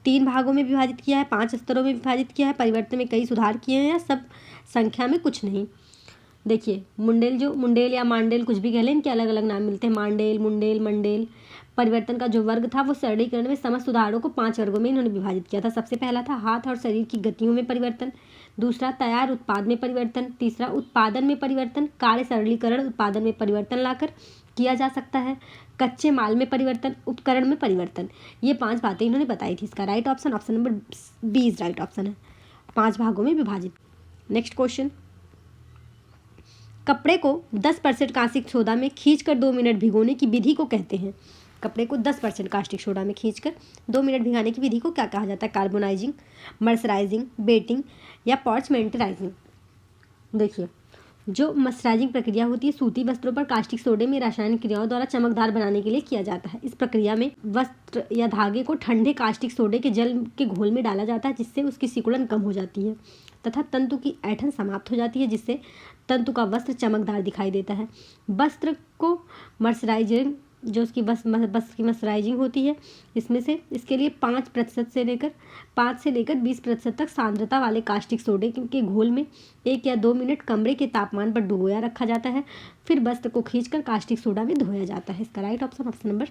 3 भागों में विभाजित किया है, 5 स्तरों में विभाजित किया है, परिवर्तन में कई सुधार किए हैं या सब संख्या में कुछ नहीं। देखिए, मुंडेल या मांडेल कुछ भी कह लें, इनके अलग अलग नाम मिलते हैं, मांडेल, मुंडेल, मंडेल। परिवर्तन का जो वर्ग था वो सरलीकरण में समस्त सुधारों को 5 वर्गों में इन्होंने विभाजित किया था। सबसे पहला था हाथ और शरीर की गतियों में परिवर्तन, दूसरा तैयार उत्पाद में परिवर्तन, तीसरा उत्पादन में परिवर्तन, कार्य सरलीकरण उत्पादन में परिवर्तन लाकर किया जा सकता है, कच्चे माल में परिवर्तन, उपकरण में परिवर्तन। ये 5 बातें इन्होंने बताई थी। इसका right option number B is right option है, 5 भागों में विभाजित। नेक्स्ट क्वेश्चन, कपड़े को 10% कास्टिक सोडा में खींचकर 2 मिनट भिगोने की विधि को कहते हैं। कपड़े को 10% कास्टिक सोडा में खींचकर 2 मिनट भिगाने की विधि को क्या कहा जाता है? कार्बोनाइजिंग, मर्सराइजिंग, बेटिंग या पार्चमेंटाइजिंग। देखिए, जो मर्सराइजिंग प्रक्रिया होती है सूती वस्त्रों पर कास्टिक सोडे में रासायनिक क्रियाओं द्वारा चमकदार बनाने के लिए किया जाता है। इस प्रक्रिया में वस्त्र या धागे को ठंडे कास्टिक सोडे के जल के घोल में डाला जाता है जिससे उसकी सिकुड़न कम हो जाती है तथा तंतु की ऐंठन समाप्त हो जाती है जिससे तंतु का वस्त्र चमकदार दिखाई देता है। वस्त्र को मर्सराइजिंग जो उसकी बस की मर्सराइजिंग होती है इसमें से इसके लिए 5% से लेकर 20% तक सांद्रता वाले कास्टिक सोडे के घोल में 1 या 2 मिनट कमरे के तापमान पर डुबोया रखा जाता है। फिर वस्त्र को खींचकर कास्टिक सोडा में धोया जाता है। इसका राइट ऑप्शन नंबर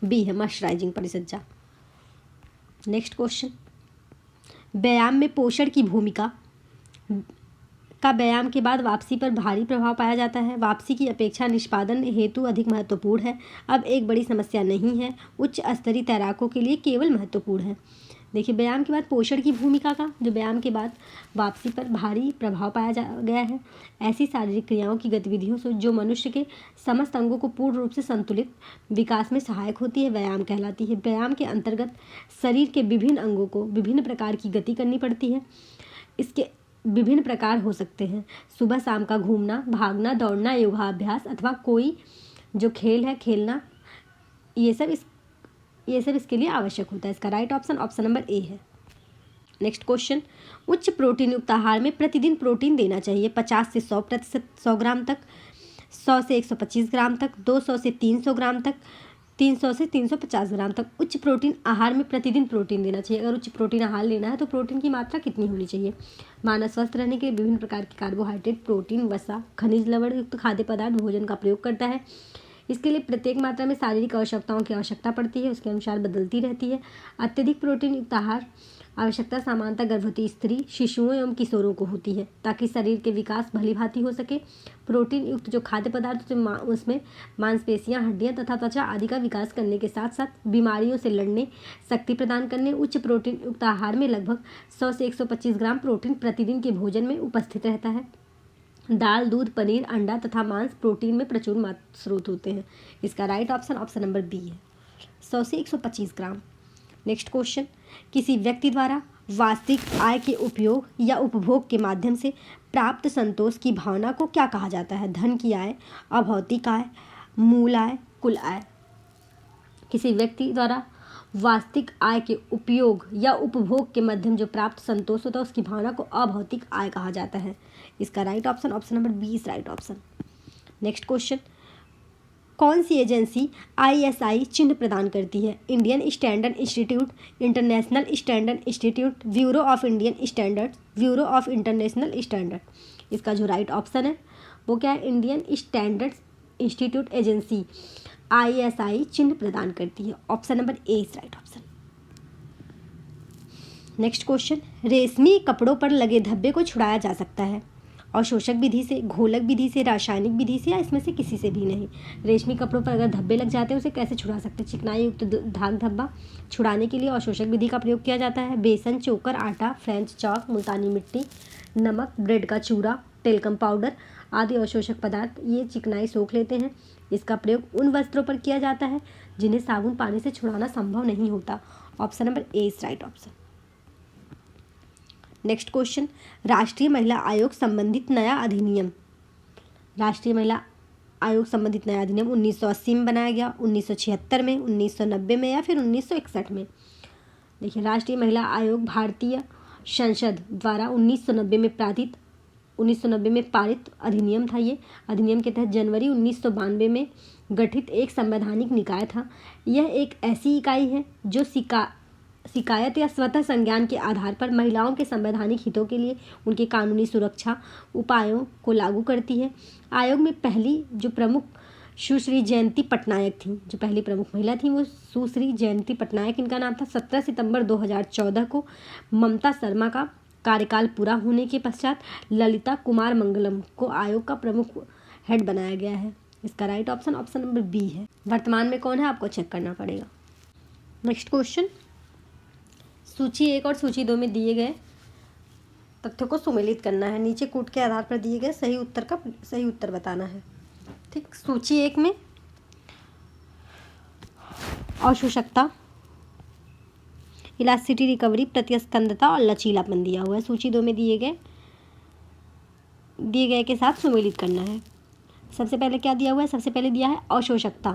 बी है, मर्सराइजिंग परिचर्या। नेक्स्ट क्वेश्चन, व्यायाम में पोषण की भूमिका का व्यायाम के बाद वापसी पर भारी प्रभाव पाया जाता है। वापसी की अपेक्षा निष्पादन हेतु अधिक महत्वपूर्ण है। अब एक बड़ी समस्या नहीं है, उच्च स्तरीय तैराकों के लिए केवल महत्वपूर्ण है। देखिए, व्यायाम के बाद पोषण की भूमिका का जो व्यायाम के बाद वापसी पर भारी प्रभाव पाया गया है। ऐसी शारीरिक क्रियाओं की गतिविधियों से जो मनुष्य के समस्त अंगों को पूर्ण रूप से संतुलित विकास में सहायक होती है व्यायाम कहलाती है। व्यायाम के अंतर्गत शरीर के विभिन्न अंगों को विभिन्न प्रकार की गति करनी पड़ती है। इसके विभिन्न प्रकार हो सकते हैं, सुबह शाम का घूमना, भागना, दौड़ना, योगाभ्यास अथवा कोई जो खेल है खेलना, ये सब इसके लिए आवश्यक होता है। इसका राइट ऑप्शन नंबर ए है। नेक्स्ट क्वेश्चन, उच्च प्रोटीन युक्त आहार में प्रतिदिन प्रोटीन देना चाहिए 50 से 100% 100 ग्राम तक, 100 से 125 ग्राम तक, 200 से 300 ग्राम तक, 300 से 350 ग्राम तक। उच्च प्रोटीन आहार में प्रतिदिन प्रोटीन देना चाहिए। अगर उच्च प्रोटीन आहार लेना है तो प्रोटीन की मात्रा कितनी होनी चाहिए? मानव स्वस्थ रहने के लिए विभिन्न प्रकार के कार्बोहाइड्रेट, प्रोटीन, वसा, खनिज लवण युक्त खाद्य पदार्थ भोजन का प्रयोग करता है। इसके लिए प्रत्येक मात्रा में शारीरिक आवश्यकताओं की आवश्यकता पड़ती है, उसके अनुसार बदलती रहती है। अत्यधिक प्रोटीन युक्त आहार आवश्यकता सामान्यतः गर्भवती स्त्री, शिशुओं एवं किशोरों को होती है ताकि शरीर के विकास भली भांति हो सके। प्रोटीन युक्त जो खाद्य पदार्थ उसमें मांसपेशियां, हड्डियां तथा त्वचा आदि का विकास करने के साथ साथ बीमारियों से लड़ने, शक्ति प्रदान करने। उच्च प्रोटीन युक्त आहार में लगभग 100 से 125 ग्राम प्रोटीन प्रतिदिन के भोजन में उपस्थित रहता है। दाल, दूध, पनीर, अंडा तथा मांस प्रोटीन में प्रचुर स्रोत होते हैं। इसका राइट ऑप्शन नंबर बी है, 100 से 125 ग्राम। नेक्स्ट क्वेश्चन, किसी व्यक्ति द्वारा वास्तविक आय के उपयोग या उपभोग के माध्यम से प्राप्त संतोष की भावना को क्या कहा जाता है? धन की आय, अभौतिक आय, मूल आय, कुल आय। किसी व्यक्ति द्वारा वास्तविक आय के उपयोग या उपभोग के माध्यम जो प्राप्त संतोष होता है उसकी भावना को अभौतिक आय कहा जाता है। इसका right option number 20 right option. Next question, कौन सी एजेंसी ISI चिन्ह प्रदान करती है? Indian standard institute, international standard institute, bureau of Indian standards, bureau of international standard. इसका जो राइट ऑप्शन है वो क्या है? Indian standard institute agency ISI चिन्ह प्रदान करती है। Option number A is right option. Next question, रेशमी कपड़ों पर लगे धब्बे को छुड़ाया जा सकता है। अवशोषक विधि से, घोलक विधि से, रासायनिक विधि से, या इसमें से किसी से भी नहीं। रेशमी कपड़ों पर अगर धब्बे लग जाते हैं उसे कैसे छुड़ा सकते हैं? चिकनाई युक्त धाग धब्बा छुड़ाने के लिए अवशोषक विधि का प्रयोग किया जाता है। बेसन, चोकर, आटा, फ्रेंच चॉक, मुल्तानी मिट्टी, नमक, ब्रेड का चूरा, टेल्कम पाउडर आदि अवशोषक पदार्थ ये चिकनाई सोख लेते हैं। इसका प्रयोग उन वस्त्रों पर किया जाता है जिन्हें साबुन पानी से छुड़ाना संभव नहीं होता। Option number A is right option. Next question, राष्ट्रीय महिला आयोग संबंधित नया अधिनियम। राष्ट्रीय महिला आयोग संबंधित नया अधिनियम 1980 में बनाया गया, 1976 में, 1990 में, या फिर 1961 में? देखिए, राष्ट्रीय महिला आयोग भारतीय संसद द्वारा 1990 में पारित अधिनियम था। ये अधिनियम के तहत जनवरी 1992 में गठित एक संवैधानिक निकाय था। यह एक ऐसी इकाई है जो शिकायत या स्वतः संज्ञान के आधार पर महिलाओं के संवैधानिक हितों के लिए उनके कानूनी सुरक्षा उपायों को लागू करती है। आयोग में पहली जो प्रमुख सुश्री जयंती पटनायक थी, जो पहली प्रमुख महिला थी वो सुश्री जयंती पटनायक इनका नाम था। 17 सितंबर 2014 को ममता शर्मा का कार्यकाल पूरा होने के पश्चात ललिता कुमार मंगलम को आयोग का प्रमुख हेड बनाया गया है। इसका right option option number B है। वर्तमान में कौन है आपको चेक करना पड़ेगा। नेक्स्ट क्वेश्चन, सूची 1 और सूची 2 में दिए गए तथ्यों को सुमेलित करना है। नीचे कूट के आधार पर दिए गए सही उत्तर बताना है। ठीक, सूची 1 में अवशोषकता, इलास्टिसिटी, रिकवरी, प्रतिस्कंदता और लचीलापन दिया हुआ है। सूची 2 में दिए गए के साथ सुमेलित करना है। सबसे पहले क्या दिया हुआ है? सबसे पहले दिया है अवशोषकता।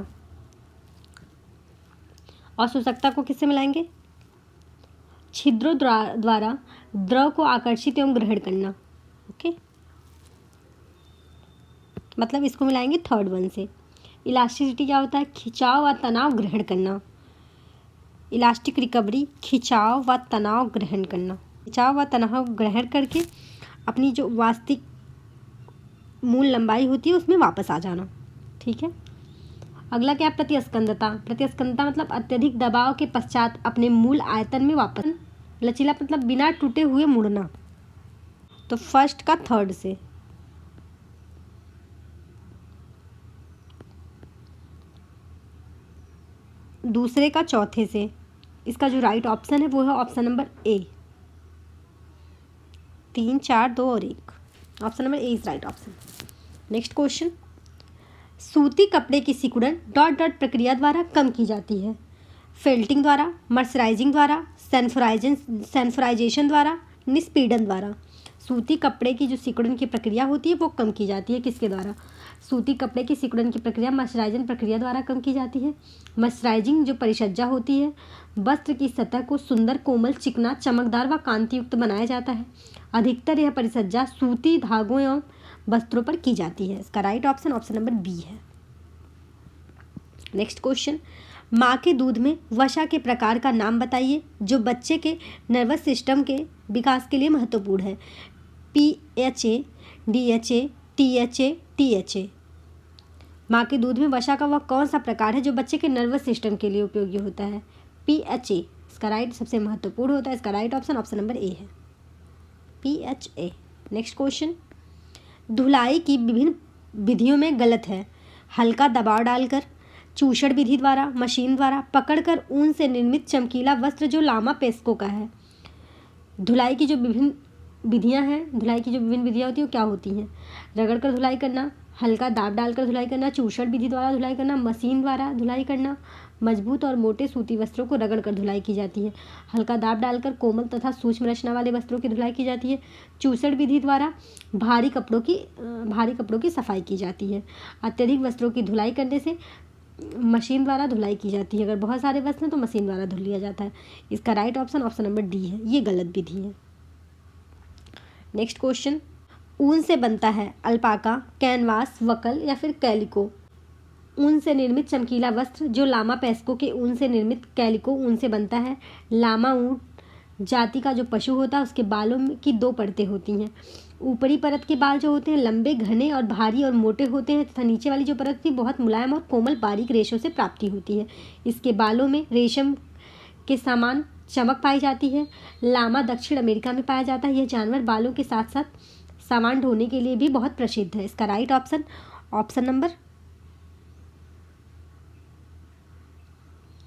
अवशोषकता को किससे मिलाएंगे? छिद्रों द्वारा द्रव को आकर्षित एवं ग्रहण करना। ओके, मतलब इसको मिलाएंगे थर्ड वन से। इलास्टिसिटी क्या होता है? खिंचाव व तनाव ग्रहण करना। इलास्टिक रिकवरी, खिंचाव व तनाव ग्रहण करना। खिंचाव व तनाव ग्रहण करके अपनी जो वास्तविक मूल लंबाई होती है उसमें वापस आ जाना। ठीक है, अगला क्या? प्रतिस्कंदता। प्रतिस्कंदता मतलब अत्यधिक दबाव के पश्चात अपने मूल आयतन में वापस। लचीला मतलब बिना टूटे हुए मुड़ना। तो फर्स्ट का थर्ड से। दूसरे का चौथे से। इसका जो राइट ऑप्शन है वो है ऑप्शन नंबर ए। 3, 4, 2 और 1। Option number A is right option. Next question, सूती कपड़े की सिकुड़न डॉट डॉट प्रक्रिया द्वारा कम की जाती है। फेल्टिंग द्वारा, मर्सराइजिंग द्वारा, सैनिटाइजेशन द्वारा, निस्पीडन द्वारा। सूती कपड़े की जो सिकुड़न की प्रक्रिया होती है वो कम की जाती है। किसके द्वारा? सूती कपड़े की सिकुड़न की प्रक्रिया मर्सराइजिंग प्रक्रिया द्वारा कम की जाती है। मर्सराइजिंग जो परिसज्जा होती है, वस्त्र की सतह को सुंदर, कोमल, चिकना, चमकदार व कांतियुक्त बनाया जाता है। अधिकतर यह परिसज्जा सूती धागों एवं वस्त्रों पर की जाती है। इसका right option option number B है। नेक्स्ट क्वेश्चन, माँ के दूध में वसा के प्रकार का नाम बताइए जो बच्चे के नर्वस सिस्टम के विकास के लिए महत्वपूर्ण है। PHA, DHA, THA, THA। माँ के दूध में वसा का वह कौन सा प्रकार है जो बच्चे के नर्वस सिस्टम के लिए उपयोगी होता है? PHA। इसका राइट सबसे महत्वपूर्ण होता है। इसका right option option number A है, PHA। नेक्स्ट क्वेश्चन, धुलाई की विभिन्न विधियों में गलत है। हल्का दबाव डालकर, चूषण विधि द्वारा, मशीन द्वारा, पकड़कर ऊन से निर्मित चमकीला वस्त्र जो लामा पेस्को का है। धुलाई की जो विभिन्न विधियां होती हैं वो क्या होती हैं? रगड़ कर धुलाई करना, हल्का दाब डालकर धुलाई करना, चूषण विधि द्वारा धुलाई करना, मशीन द्वारा धुलाई करना। मजबूत और मोटे सूती वस्त्रों को रगड़ कर धुलाई की जाती है। हल्का दाब डालकर कोमल तथा सूक्ष्म रचना वाले वस्त्रों की धुलाई की जाती है। चूषण विधि द्वारा भारी कपड़ों की सफाई की जाती है। अत्यधिक वस्त्रों की धुलाई करने से मशीन द्वारा धुलाई की जाती है। अगर बहुत सारे वस्त्र हैं तो मशीन द्वारा धुल लिया जाता है। इसका right option option number D है, ये गलत विधि है। नेक्स्ट क्वेश्चन, ऊन से बनता है अल्पाका, कैनवास, वकल या फिर कैलिको। ऊन से निर्मित चमकीला वस्त्र जो लामा पेस्को के ऊन से निर्मित कैलिको ऊन से बनता है। लामा ऊँट जाति का जो पशु होता है उसके बालों की 2 परतें होती हैं। ऊपरी परत के बाल जो होते हैं लंबे, घने और भारी और मोटे होते हैं तथा नीचे वाली जो परत थी बहुत मुलायम और कोमल बारीक रेशों से प्राप्ति होती है। इसके बालों में रेशम के समान चमक पाई जाती है। लामा दक्षिण अमेरिका में पाया जाता है। यह जानवर बालों के साथ साथ सामान ढोने के लिए भी बहुत प्रसिद्ध है। इसका राइट ऑप्शन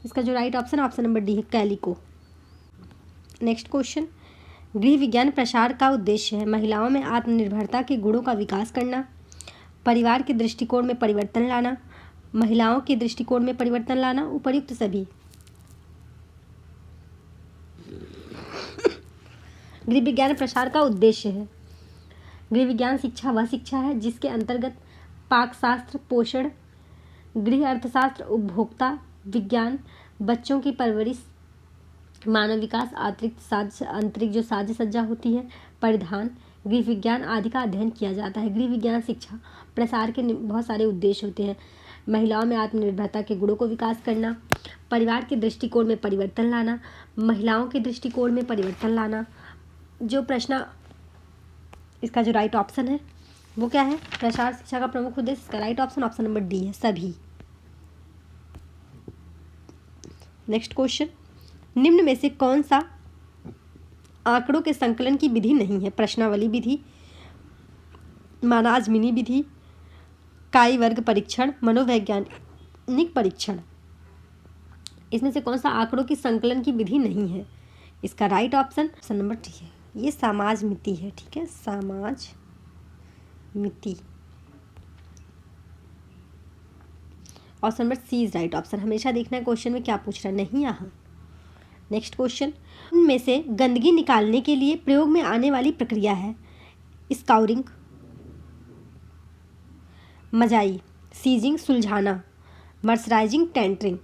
इसका जो राइट ऑप्शन नंबर डी है, कैलिको। नेक्स्ट क्वेश्चन, गृह विज्ञान प्रसार का उद्देश्य है महिलाओं में आत्मनिर्भरता के गुणों का विकास करना, परिवार के दृष्टिकोण में परिवर्तन लाना, महिलाओं के दृष्टिकोण में परिवर्तन लाना, उपर्युक्त सभी। गृह विज्ञान प्रसार का उद्देश्य है, गृह विज्ञान शिक्षा वह शिक्षा है जिसके अंतर्गत पाकशास्त्र, पोषण, गृह अर्थशास्त्र, उपभोक्ता विज्ञान, बच्चों की परवरिश, मानव विकास, आंतरिक जो साज सज्जा होती है, परिधान, गृह विज्ञान आदि का अध्ययन किया जाता है। गृह विज्ञान शिक्षा प्रसार के बहुत सारे उद्देश्य होते हैं। महिलाओं में आत्मनिर्भरता के गुणों को विकास करना, परिवार के दृष्टिकोण में परिवर्तन लाना, महिलाओं के दृष्टिकोण में परिवर्तन लाना। जो प्रश्न, इसका जो राइट ऑप्शन है वो क्या है, प्रसार शिक्षा का प्रमुख उद्देश्य। इसका राइट ऑप्शन नंबर डी है, सभी। नेक्स्ट क्वेश्चन, निम्न में से कौन सा आंकड़ों के संकलन की विधि नहीं है? प्रश्नावली विधि, मानाजमिनी विधि, काई वर्ग परीक्षण, मनोवैज्ञानिक परीक्षण। इसमें से कौन सा आंकड़ों की संकलन की विधि नहीं है? इसका राइट ऑप्शन नंबर डी है, ये समाजमिति है। ठीक है, समाजमिति। Option number C is right option. हमेशा देखना है क्वेश्चन में क्या पूछ रहा है, नहीं यहाँ। नेक्स्ट क्वेश्चन, उनमें से गंदगी निकालने के लिए प्रयोग में आने वाली प्रक्रिया है स्काउरिंग, मजाई, सीजिंग सुलझाना, मर्सराइजिंग, टेंटरिंग।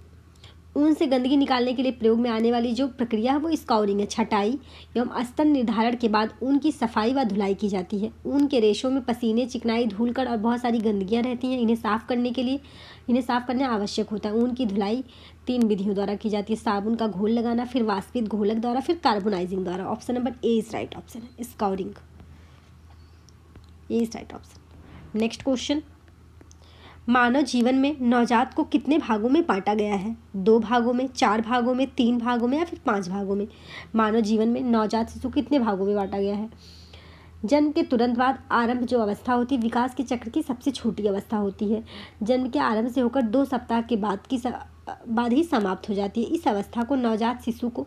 ऊन से गंदगी निकालने के लिए प्रयोग में आने वाली जो प्रक्रिया है वो स्काउरिंग है। छटाई एवं स्तर निर्धारण के बाद ऊन की सफाई व धुलाई की जाती है। ऊन के रेशों में पसीने, चिकनाई, धूलकण और बहुत सारी गंदगियां रहती हैं। इन्हें साफ करना आवश्यक होता है। ऊन की धुलाई 3 विधियों द्वारा की जाती है, साबुन का घोल लगाना, फिर वाष्पित घोलक द्वारा, फिर कार्बोनाइजिंग द्वारा। Option number A is right option है, scouring, A is right option. Next question, मानव जीवन में नवजात को कितने भागों में बांटा गया है? 2 भागों में, 4 भागों में, 3 भागों में या फिर 5 भागों में? मानव जीवन में नवजात शिशु कितने भागों में बांटा गया है? जन्म के तुरंत बाद आरंभ जो अवस्था होती है विकास के चक्र की सबसे छोटी अवस्था होती है। जन्म के आरंभ से होकर 2 सप्ताह के बाद ही समाप्त हो जाती है। इस अवस्था को नवजात शिशु को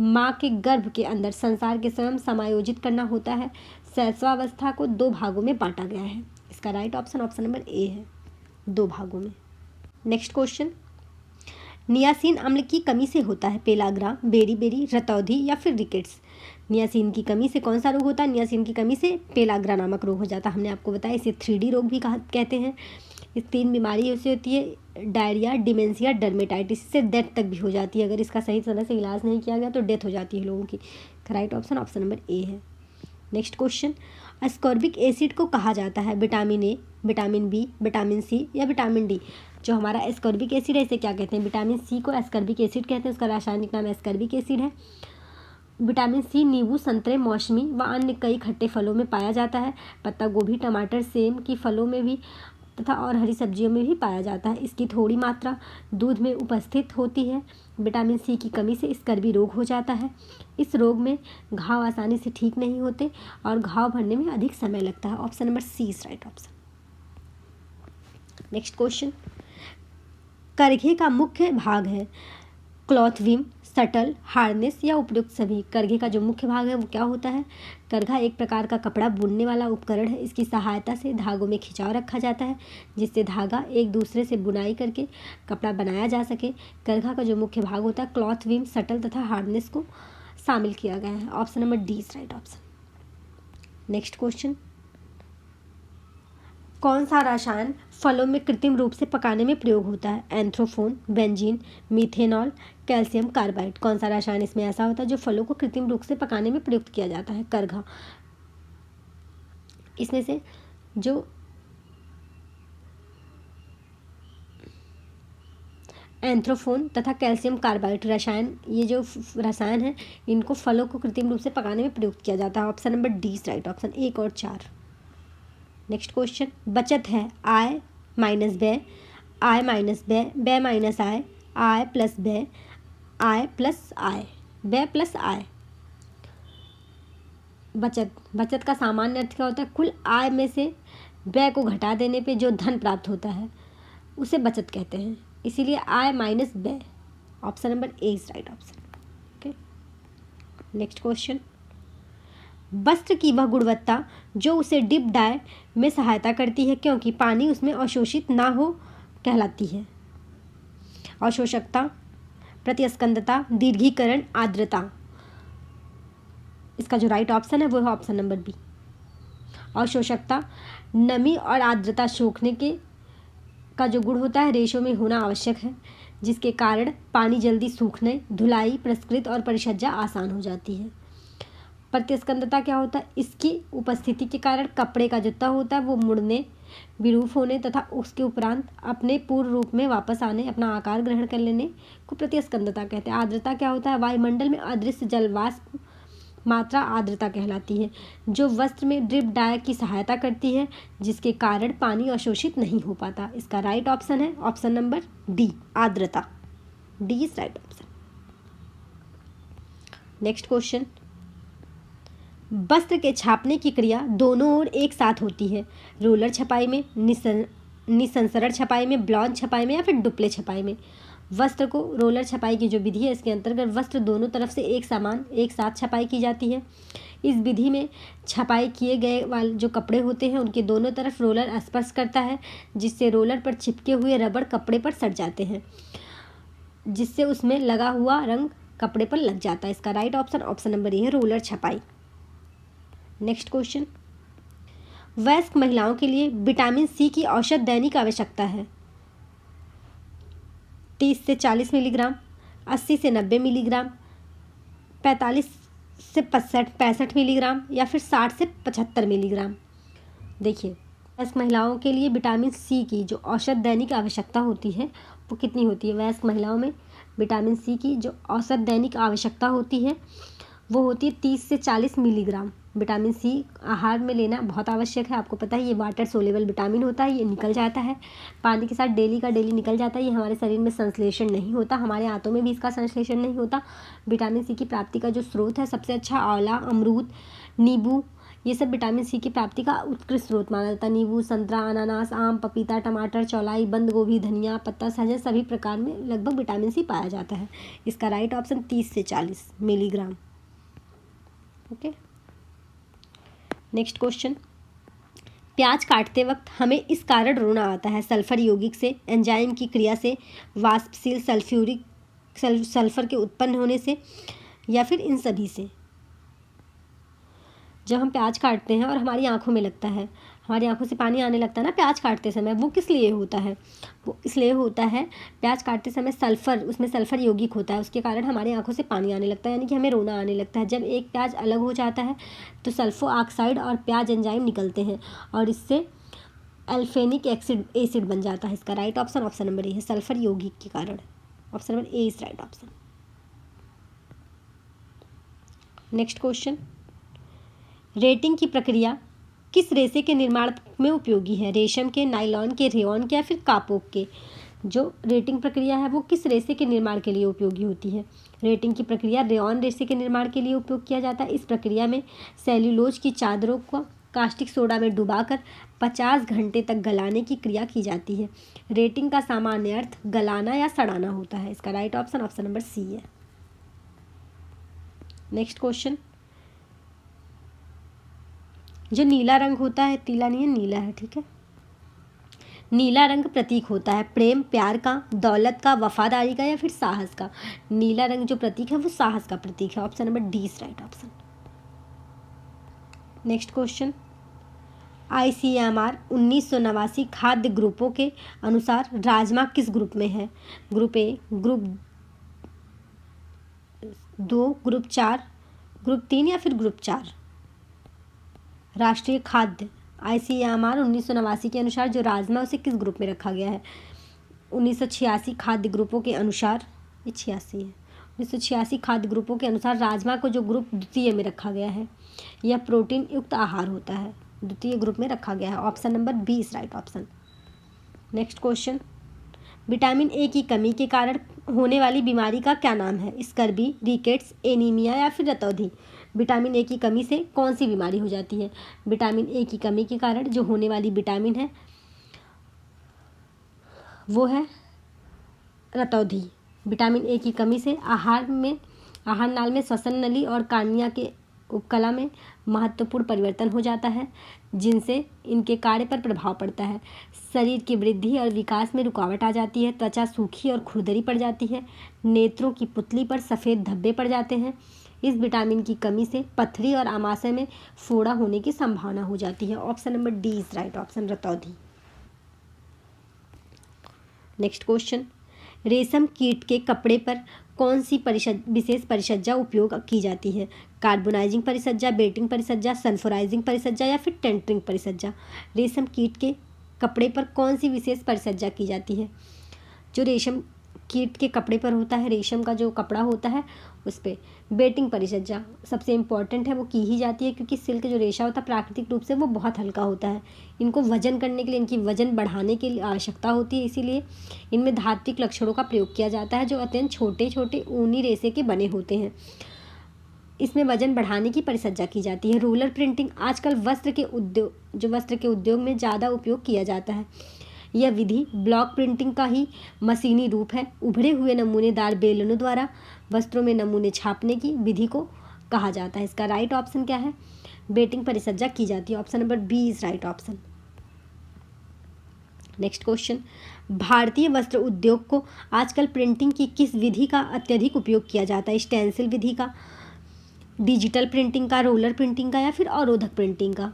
माँ के गर्भ के अंदर संसार के स्वयं समायोजित करना होता है। शैशवावस्था को 2 भागों में बांटा गया है। इसका राइट ऑप्शन नंबर ए है, 2 भागों में। नेक्स्ट क्वेश्चन, नियासिन अम्ल की कमी से होता है पेलाग्रा, बेरी, रतौधी या फिर रिकेट्स? नियासिन की कमी से कौन सा रोग होता है? नियासिन की कमी से पेलाग्रा नामक रोग हो जाता है। हमने आपको बताया इसे 3D रोग भी कहते हैं। इस 3 बीमारी से होती है, डायरिया, डिमेंशिया, डर्मेटाइटिस। इससे डेथ तक भी हो जाती है। अगर इसका सही तरह से इलाज नहीं किया गया तो डेथ हो जाती है लोगों की। राइट ऑप्शन नंबर ए है। नेक्स्ट क्वेश्चन, अस्कॉर्बिक एसिड को कहा जाता है vitamin A, vitamin B, vitamin C या विटामिन डी? जो हमारा एस्कॉर्बिक एसिड है इसे क्या कहते हैं? विटामिन सी को एस्कॉर्बिक एसिड कहते हैं। उसका रासायनिक नाम एस्कॉर्बिक एसिड है। विटामिन सी नींबू, संतरे, मौसमी व अन्य कई खट्टे फलों में पाया जाता है। पत्ता गोभी, टमाटर, सेम की फलों में भी तथा और हरी सब्जियों में भी पाया जाता है। इसकी थोड़ी मात्रा दूध में उपस्थित होती है। विटामिन सी की कमी से स्कर्वी रोग हो जाता है। इस रोग में घाव आसानी से ठीक नहीं होते और घाव भरने में अधिक समय लगता है। Option number C is right option. Next question, करघे का मुख्य भाग है क्लॉथविम, शटल, हार्नेस या उपयुक्त सभी? करघे का जो मुख्य भाग है वो क्या होता है? करघा एक प्रकार का कपड़ा बुनने वाला उपकरण है। इसकी सहायता से धागों में खिंचाव रखा जाता है जिससे धागा एक दूसरे से बुनाई करके कपड़ा बनाया जा सके। करघा का जो मुख्य भाग होता है क्लॉथविम, शटल तथा हार्नेस को शामिल किया गया है। Option number D is right option. Next question, कौन सा रसायन फलों में कृत्रिम रूप से पकाने में प्रयोग होता है? एंथ्रोफोन, बेंजीन, मीथेनॉल, कैल्शियम कार्बाइड। कौन सा रसायन इसमें ऐसा होता है जो फलों को कृत्रिम रूप से पकाने में प्रयुक्त किया जाता है? करघा। इसमें से जो एंथ्रोफोन तथा कैल्शियम कार्बाइड रसायन, ये जो रसायन है इनको फलों को कृत्रिम रूप से पकाने में प्रयुक्त किया जाता है। Option number D is right option, 1 और 4। नेक्स्ट क्वेश्चन, बचत है आय माइनस व्यय, आय माइनस व्यय, व्यय माइनस आय, आय प्लस व्यय, आय प्लस आय, व्यय प्लस आय। बचत का सामान्य अर्थ क्या होता है? कुल आय में से व्यय को घटा देने पे जो धन प्राप्त होता है उसे बचत कहते हैं। इसीलिए आय माइनस व्यय। Option number A is right option. Okay, next question. वस्त्र की वह गुणवत्ता जो उसे डिप डाई में सहायता करती है क्योंकि पानी उसमें अवशोषित ना हो कहलाती है। अवशोषकता, प्रतिस्कंदता, दीर्घीकरण, आर्द्रता। इसका जो राइट ऑप्शन है वो है ऑप्शन नंबर बी। अवशोषकता, नमी और आर्द्रता सोखने के का जो गुण होता है रेशो में होना आवश्यक है, जिसके कारण पानी जल्दी सूखने, धुलाई, प्रस्कृत और परिसज्जा आसान हो जाती है। प्रतिस्कंदता क्या होता है? इसकी उपस्थिति के कारण कपड़े का जो तह होता है वो मुड़ने, विरूप होने तथा उसके उपरांत अपने पूर्व रूप में वापस आने, अपना आकार ग्रहण कर लेने को प्रतिस्कंदता कहते हैं। आर्द्रता क्या होता है? वायुमंडल में अदृश्य जलवाष्प मात्रा आर्द्रता कहलाती है, जो वस्त्र में ड्रिप डाई की सहायता करती है, जिसके कारण पानी अवशोषित नहीं हो पाता। इसका राइट ऑप्शन है ऑप्शन नंबर डी, आर्द्रता। D is right option. Next question. वस्त्र के छापने की क्रिया दोनों ओर एक साथ होती है। रोलर छपाई में, निसंसरण छपाई में, ब्लॉन्च छपाई में या फिर डुप्ले छपाई में। वस्त्र को रोलर छपाई की जो विधि है इसके अंतर्गत वस्त्र दोनों तरफ से एक साथ छपाई की जाती है। इस विधि में छपाई किए गए वाले जो कपड़े होते हैं उनके दोनों तरफ रोलर स्पर्श करता है, जिससे रोलर पर चिपके हुए रबड़ कपड़े पर सट जाते हैं, जिससे उसमें लगा हुआ रंग कपड़े पर लग जाता है। इसका right option option number A है, रोलर छपाई। Next question. वयस्क महिलाओं के लिए विटामिन सी की औसत दैनिक आवश्यकता है 30 से 40 मिलीग्राम, 80 से 90 मिलीग्राम, 45 से 65 मिलीग्राम या फिर 60 से 75 मिलीग्राम। देखिए, वयस्क महिलाओं के लिए विटामिन सी की जो औसत दैनिक आवश्यकता होती है वो कितनी होती है? वयस्क महिलाओं में विटामिन सी की जो औसत दैनिक आवश्यकता होती है वो होती है 30 से 40 मिलीग्राम। विटामिन सी आहार में लेना बहुत आवश्यक है। आपको पता है ये वाटर सोलेबल विटामिन होता है, ये निकल जाता है पानी के साथ, डेली का डेली निकल जाता है। ये हमारे शरीर में संश्लेषण नहीं होता, हमारे आंतों में भी इसका संश्लेषण नहीं होता। विटामिन सी की प्राप्ति का जो स्रोत है सबसे अच्छा आंवला, अमरूद, नींबू, ये सब विटामिन सी की प्राप्ति का उत्कृष्ट स्रोत माना जाता है। नींबू, संतरा, अनानास, आम, पपीता, टमाटर, चौलाई, बंद गोभी, धनिया पत्ता, सहजन सभी प्रकार में लगभग विटामिन सी पाया जाता है। इसका राइट ऑप्शन 30 से 40 मिलीग्राम। Okay, next question. प्याज काटते वक्त हमें इस कारण रोना आता है? सल्फर यौगिक से, एंजाइम की क्रिया से, वाष्पशील सल्फर के उत्पन्न होने से या फिर इन सभी से। जब हम प्याज काटते हैं और हमारी आंखों में लगता है, हमारी आंखों से पानी आने लगता है ना प्याज काटते समय, वो किस लिए होता है? वो इसलिए होता है, प्याज काटते समय उसमें सल्फर यौगिक होता है, उसके कारण हमारी आंखों से पानी आने लगता है, यानी कि हमें रोना आने लगता है। जब एक प्याज अलग हो जाता है तो सल्फो ऑक्साइड और प्याज एंजाइम निकलते हैं और इससे अल्फेनिक एसिड बन जाता है। इसका right option option number A है, सल्फर यौगिक के कारण। Option number A is right option. Next question. Rating की प्रक्रिया किस रेशे के निर्माण में उपयोगी है? रेशम के, नायलॉन के, रेयॉन के या फिर कापोक के? जो रेटिंग प्रक्रिया है वो किस रेशे के निर्माण के लिए उपयोगी होती है? रेटिंग की प्रक्रिया रेयॉन रेशे के निर्माण के लिए उपयोग किया जाता है। इस प्रक्रिया में सेल्यूलोज की चादरों को कास्टिक सोडा में डुबाकर 50 घंटे तक गलाने की क्रिया की जाती है। रेटिंग का सामान्य अर्थ गलाना या सड़ाना होता है। इसका right option option number C है। Next question. जो नीला रंग होता है, पीला नहीं है, नीला है, ठीक है। नीला रंग प्रतीक होता है प्रेम, प्यार का, दौलत का, वफादारी का या फिर साहस का। नीला रंग जो प्रतीक है वो साहस का प्रतीक है। Option number D is right option. Next question. ICMR 1989 खाद्य ग्रुपों के अनुसार राजमा किस ग्रुप में है? Group A, group 2, group 4, group 3 या फिर ग्रुप 4? राष्ट्रीय खाद्य ICMR 1989 के अनुसार जो राजमा उसे किस ग्रुप में रखा गया है? 1986 खाद्य ग्रुपों के अनुसार, ये 86 है, 1986 खाद्य ग्रुपों के अनुसार राजमा को जो ग्रुप द्वितीय में रखा गया है, यह प्रोटीन युक्त आहार होता है, द्वितीय ग्रुप में रखा गया है। Option number B is right option. Next question. Vitamin A की कमी के कारण होने वाली बीमारी का क्या नाम है? स्कर्वी, रिकेट्स, एनीमिया या फिर रतौंधी। विटामिन ए की कमी से कौन सी बीमारी हो जाती है? विटामिन ए की कमी के कारण जो होने वाली विटामिन है वो है रतौंधी। विटामिन ए की कमी से आहार नाल में, श्वसन नली और कार्निया के उपकला में महत्वपूर्ण परिवर्तन हो जाता है, जिनसे इनके कार्य पर प्रभाव पड़ता है। शरीर की वृद्धि और विकास में रुकावट आ जाती है। त्वचा सूखी और खुरदरी पड़ जाती है। नेत्रों की पुतली पर सफ़ेद धब्बे पड़ जाते हैं। इस विटामिन की कमी से पथरी और आमाशय में फोड़ा होने की संभावना हो जाती है। Option number D is right option, रतौंधी। नेक्स्ट क्वेश्चन, रेशम कीट के कपड़े पर कौन सी विशेष परिसज्जा उपयोग की जाती है? कार्बोनाइजिंग परिसज्जा, बेटिंग परिसज्जा, सल्फराइजिंग परिसज्जा या फिर टेंटरिंग परिसज्जा। रेशम कीट के कपड़े पर कौन सी विशेष परिसज्जा की जाती है? जो रेशम कीट के कपड़े पर होता है, रेशम का जो कपड़ा होता है उस पर बेटिंग परिसज्जा सबसे इम्पॉर्टेंट है, वो की ही जाती है, क्योंकि सिल्क जो रेशा होता है प्राकृतिक रूप से वो बहुत हल्का होता है। इनको वजन करने के लिए, इनकी वजन बढ़ाने के लिए आवश्यकता होती है, इसीलिए इनमें धात्विक लक्षणों का प्रयोग किया जाता है, जो अत्यंत छोटे छोटे ऊनी रेशे के बने होते हैं। इसमें वजन बढ़ाने की परिसज्जा की जाती है। रोलर प्रिंटिंग आजकल वस्त्र के उद्योग में ज़्यादा उपयोग किया जाता है। यह विधि ब्लॉक प्रिंटिंग का ही मशीनी रूप है। उभरे हुए नमूनेदार बेलनों द्वारा वस्त्रों में नमूने छापने की विधि को कहा जाता है। इसका राइट ऑप्शन क्या है? बेटिंग परिसज्जा की जाती है। Option number B is right option. Next question, भारतीय वस्त्र उद्योग को आजकल प्रिंटिंग की किस विधि का अत्यधिक उपयोग किया जाता है? स्टेंसिल विधि का, डिजिटल प्रिंटिंग का, रोलर प्रिंटिंग का या फिर अवरोधक प्रिंटिंग का?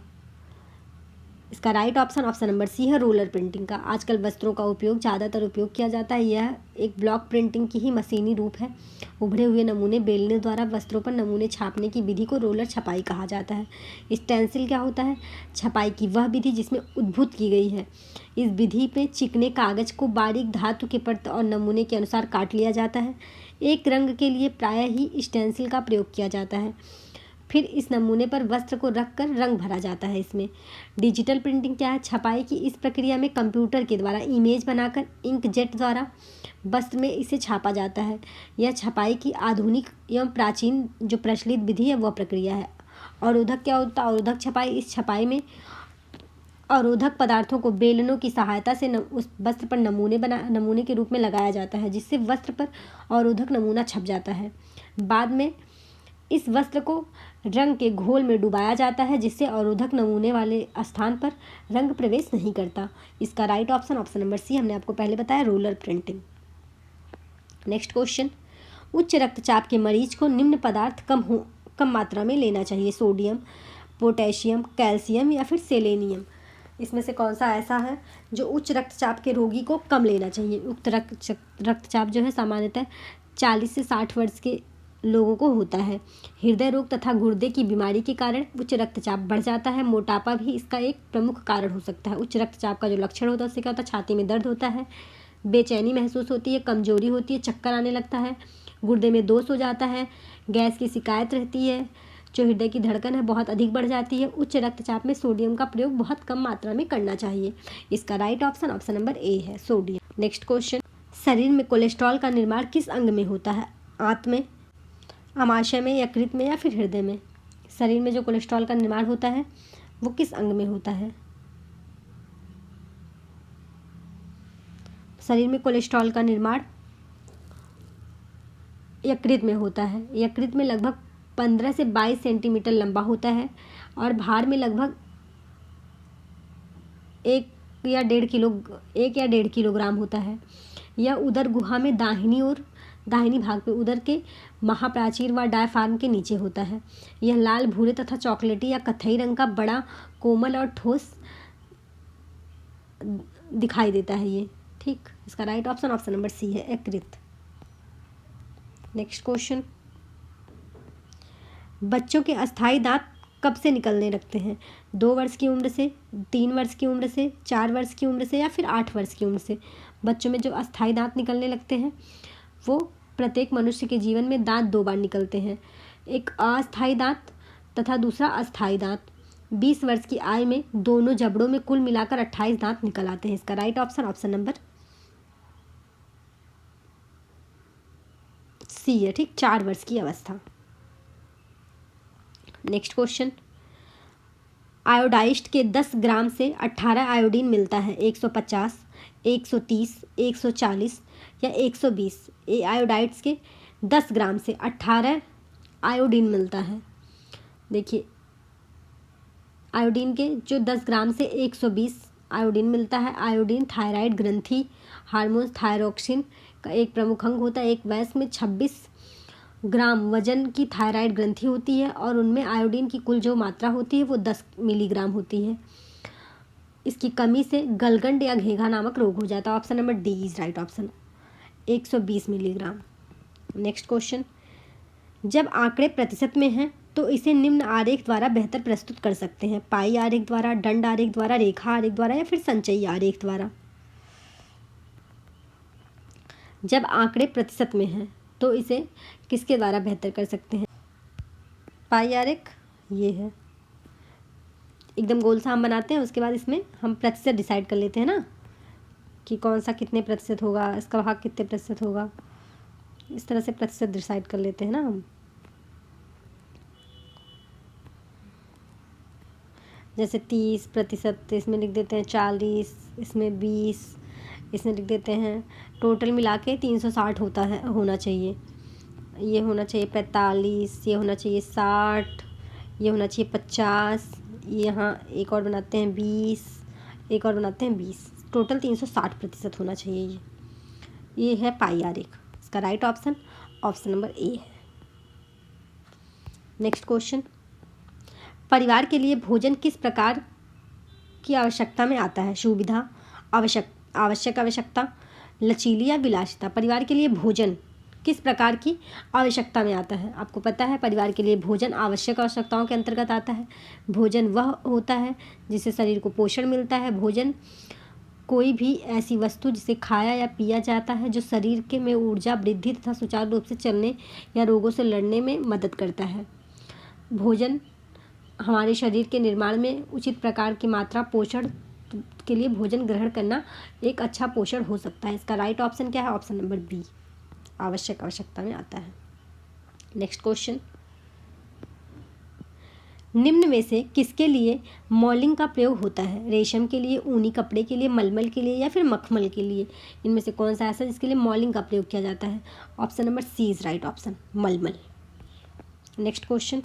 इसका right option option number C है, रोलर प्रिंटिंग का। आजकल वस्त्रों का ज़्यादातर उपयोग किया जाता है। यह एक ब्लॉक प्रिंटिंग की ही मशीनी रूप है। उभरे हुए नमूने बेलने द्वारा वस्त्रों पर नमूने छापने की विधि को रोलर छपाई कहा जाता है। स्टेंसिल क्या होता है? छपाई की वह विधि जिसमें उद्भूत की गई है। इस विधि में चिकने कागज को बारीक धातु के परत और नमूने के अनुसार काट लिया जाता है। एक रंग के लिए प्रायः ही स्टेंसिल का प्रयोग किया जाता है। फिर इस नमूने पर वस्त्र को रखकर रंग भरा जाता है। इसमें डिजिटल प्रिंटिंग क्या है? छपाई की इस प्रक्रिया में कंप्यूटर के द्वारा इमेज बनाकर इंकजेट द्वारा वस्त्र में इसे छापा जाता है। यह छपाई की आधुनिक एवं प्राचीन जो प्रचलित विधि है वह प्रक्रिया है। अवरोधक क्या होता है? अवरोधक छपाई, इस छपाई में अवरोधक पदार्थों को बेलनों की सहायता से उस वस्त्र पर नमूने के रूप में लगाया जाता है, जिससे वस्त्र पर अवरोधक नमूना छप जाता है। बाद में इस वस्त्र को रंग के घोल में डुबाया जाता है, जिससे अवरोधक नमूने वाले स्थान पर रंग प्रवेश नहीं करता। इसका right option option number C, हमने आपको पहले बताया, रोलर प्रिंटिंग। नेक्स्ट क्वेश्चन, उच्च रक्तचाप के मरीज को निम्न पदार्थ कम मात्रा में लेना चाहिए? सोडियम, पोटेशियम, कैल्शियम या फिर सेलेनियम। इसमें से कौन सा ऐसा है जो उच्च रक्तचाप के रोगी को कम लेना चाहिए? उच्च रक्तचाप जो है सामान्यतः 40 से 60 वर्ष के लोगों को होता है। हृदय रोग तथा गुर्दे की बीमारी के कारण उच्च रक्तचाप बढ़ जाता है। मोटापा भी इसका एक प्रमुख कारण हो सकता है। उच्च रक्तचाप का जो लक्षण होता है उससे क्या होता है? छाती में दर्द होता है, बेचैनी महसूस होती है, कमजोरी होती है, चक्कर आने लगता है, गुर्दे में दोष हो जाता है, गैस की शिकायत रहती है, जो हृदय की धड़कन है बहुत अधिक बढ़ जाती है। उच्च रक्तचाप में सोडियम का प्रयोग बहुत कम मात्रा में करना चाहिए। इसका right option option number A है, सोडियम। नेक्स्ट क्वेश्चन, शरीर में कोलेस्ट्रॉल का निर्माण किस अंग में होता है? आंत में, आमाशय में, यकृत में या फिर हृदय में? शरीर में जो कोलेस्ट्रॉल का निर्माण होता है वो किस अंग में होता है? शरीर में कोलेस्ट्रॉल का निर्माण यकृत में होता है। यकृत में लगभग 15 से 22 सेंटीमीटर लंबा होता है और भार में लगभग 1 या 1.5 किलोग्राम होता है। यह उदर गुहा में दाहिनी भाग पे उदर के महाप्राचीर व डायफ्राम के नीचे होता है। यह लाल, भूरे तथा चॉकलेटी या कत्थई रंग का बड़ा, कोमल और ठोस दिखाई देता है ये। ठीक, इसका right option option number C है, यकृत। नेक्स्ट क्वेश्चन, बच्चों के अस्थायी दांत कब से निकलने लगते हैं? 2 वर्ष की उम्र से, 3 वर्ष की उम्र से, 4 वर्ष की उम्र से या फिर 8 वर्ष की उम्र से? बच्चों में जो अस्थायी दांत निकलने लगते हैं वो प्रत्येक मनुष्य के जीवन में दांत 2 बार निकलते हैं, एक अस्थायी दांत तथा दूसरा अस्थायी दांत। 20 वर्ष की आयु में दोनों जबड़ों में कुल मिलाकर 28 दांत निकल आते हैं। इसका right option option number C है, ठीक, 4 वर्ष की अवस्था। नेक्स्ट क्वेश्चन, आयोडाइज्ड के 10 ग्राम से 18 आयोडीन मिलता है। 150, 130, 140 या 120। ये आयोडाइड्स के 10 ग्राम से 18 आयोडीन मिलता है। देखिए, आयोडीन के जो 10 ग्राम से 120 आयोडीन मिलता है। आयोडीन थायराइड ग्रंथि हार्मोन थायरोक्सिन का एक प्रमुख अंग होता है। एक वयस्क में 26 ग्राम वजन की थायराइड ग्रंथि होती है और उनमें आयोडीन की कुल जो मात्रा होती है वो 10 मिलीग्राम होती है। इसकी कमी से गलगंड या घेघा नामक रोग हो जाता है। Option number D is right option, 120 milligram. Next question, जब आंकड़े प्रतिशत में हैं तो इसे निम्न आरेख द्वारा बेहतर प्रस्तुत कर सकते हैं। पाई आरेख द्वारा, दंड आरेख द्वारा, रेखा आरेख द्वारा या फिर संचयी आरेख द्वारा। जब आंकड़े प्रतिशत में हैं तो इसे किसके द्वारा बेहतर कर सकते हैं? पाई आरेख ये है, एकदम गोल सा हम बनाते हैं, उसके बाद इसमें हम प्रतिशत डिसाइड कर लेते हैं ना कि कौन सा कितने प्रतिशत होगा, इसका भाग कितने प्रतिशत होगा, इस तरह से प्रतिशत डिसाइड कर लेते हैं ना हम। जैसे 30%, इसमें लिख देते हैं 40, इसमें 20, इसमें लिख देते हैं। टोटल मिला के 360 होता है, होना चाहिए। ये होना चाहिए 45, ये होना चाहिए 60, ये होना चाहिए 50, यहाँ एक और बनाते हैं 20, एक और बनाते हैं 20। टोटल 360% होना चाहिए। ये है पाई आरेख। इसका right option option number A है। नेक्स्ट क्वेश्चन, परिवार के लिए भोजन किस प्रकार की आवश्यकता में आता है? सुविधा, आवश्यक आवश्यकता, लचीली या विलासिता। परिवार के लिए भोजन किस प्रकार की आवश्यकता में आता है? आपको पता है परिवार के लिए भोजन आवश्यक आवश्यकताओं के अंतर्गत आता है। भोजन वह होता है जिससे शरीर को पोषण मिलता है। भोजन कोई भी ऐसी वस्तु जिसे खाया या पिया जाता है जो शरीर के में ऊर्जा वृद्धि तथा सुचारू रूप से चलने या रोगों से लड़ने में मदद करता है। भोजन हमारे शरीर के निर्माण में उचित प्रकार की मात्रा पोषण के लिए भोजन ग्रहण करना एक अच्छा पोषण हो सकता है। इसका राइट ऑप्शन क्या है? ऑप्शन नंबर बी, आवश्यक आवश्यकता में आता है। नेक्स्ट क्वेश्चन, निम्न में से किसके लिए मॉलिंग का प्रयोग होता है? रेशम के लिए, ऊनी कपड़े के लिए, मलमल के लिए या फिर मखमल के लिए? इनमें से कौन सा ऐसा जिसके लिए मॉलिंग का प्रयोग किया जाता है? Option number C is right option, मलमल। नेक्स्ट क्वेश्चन,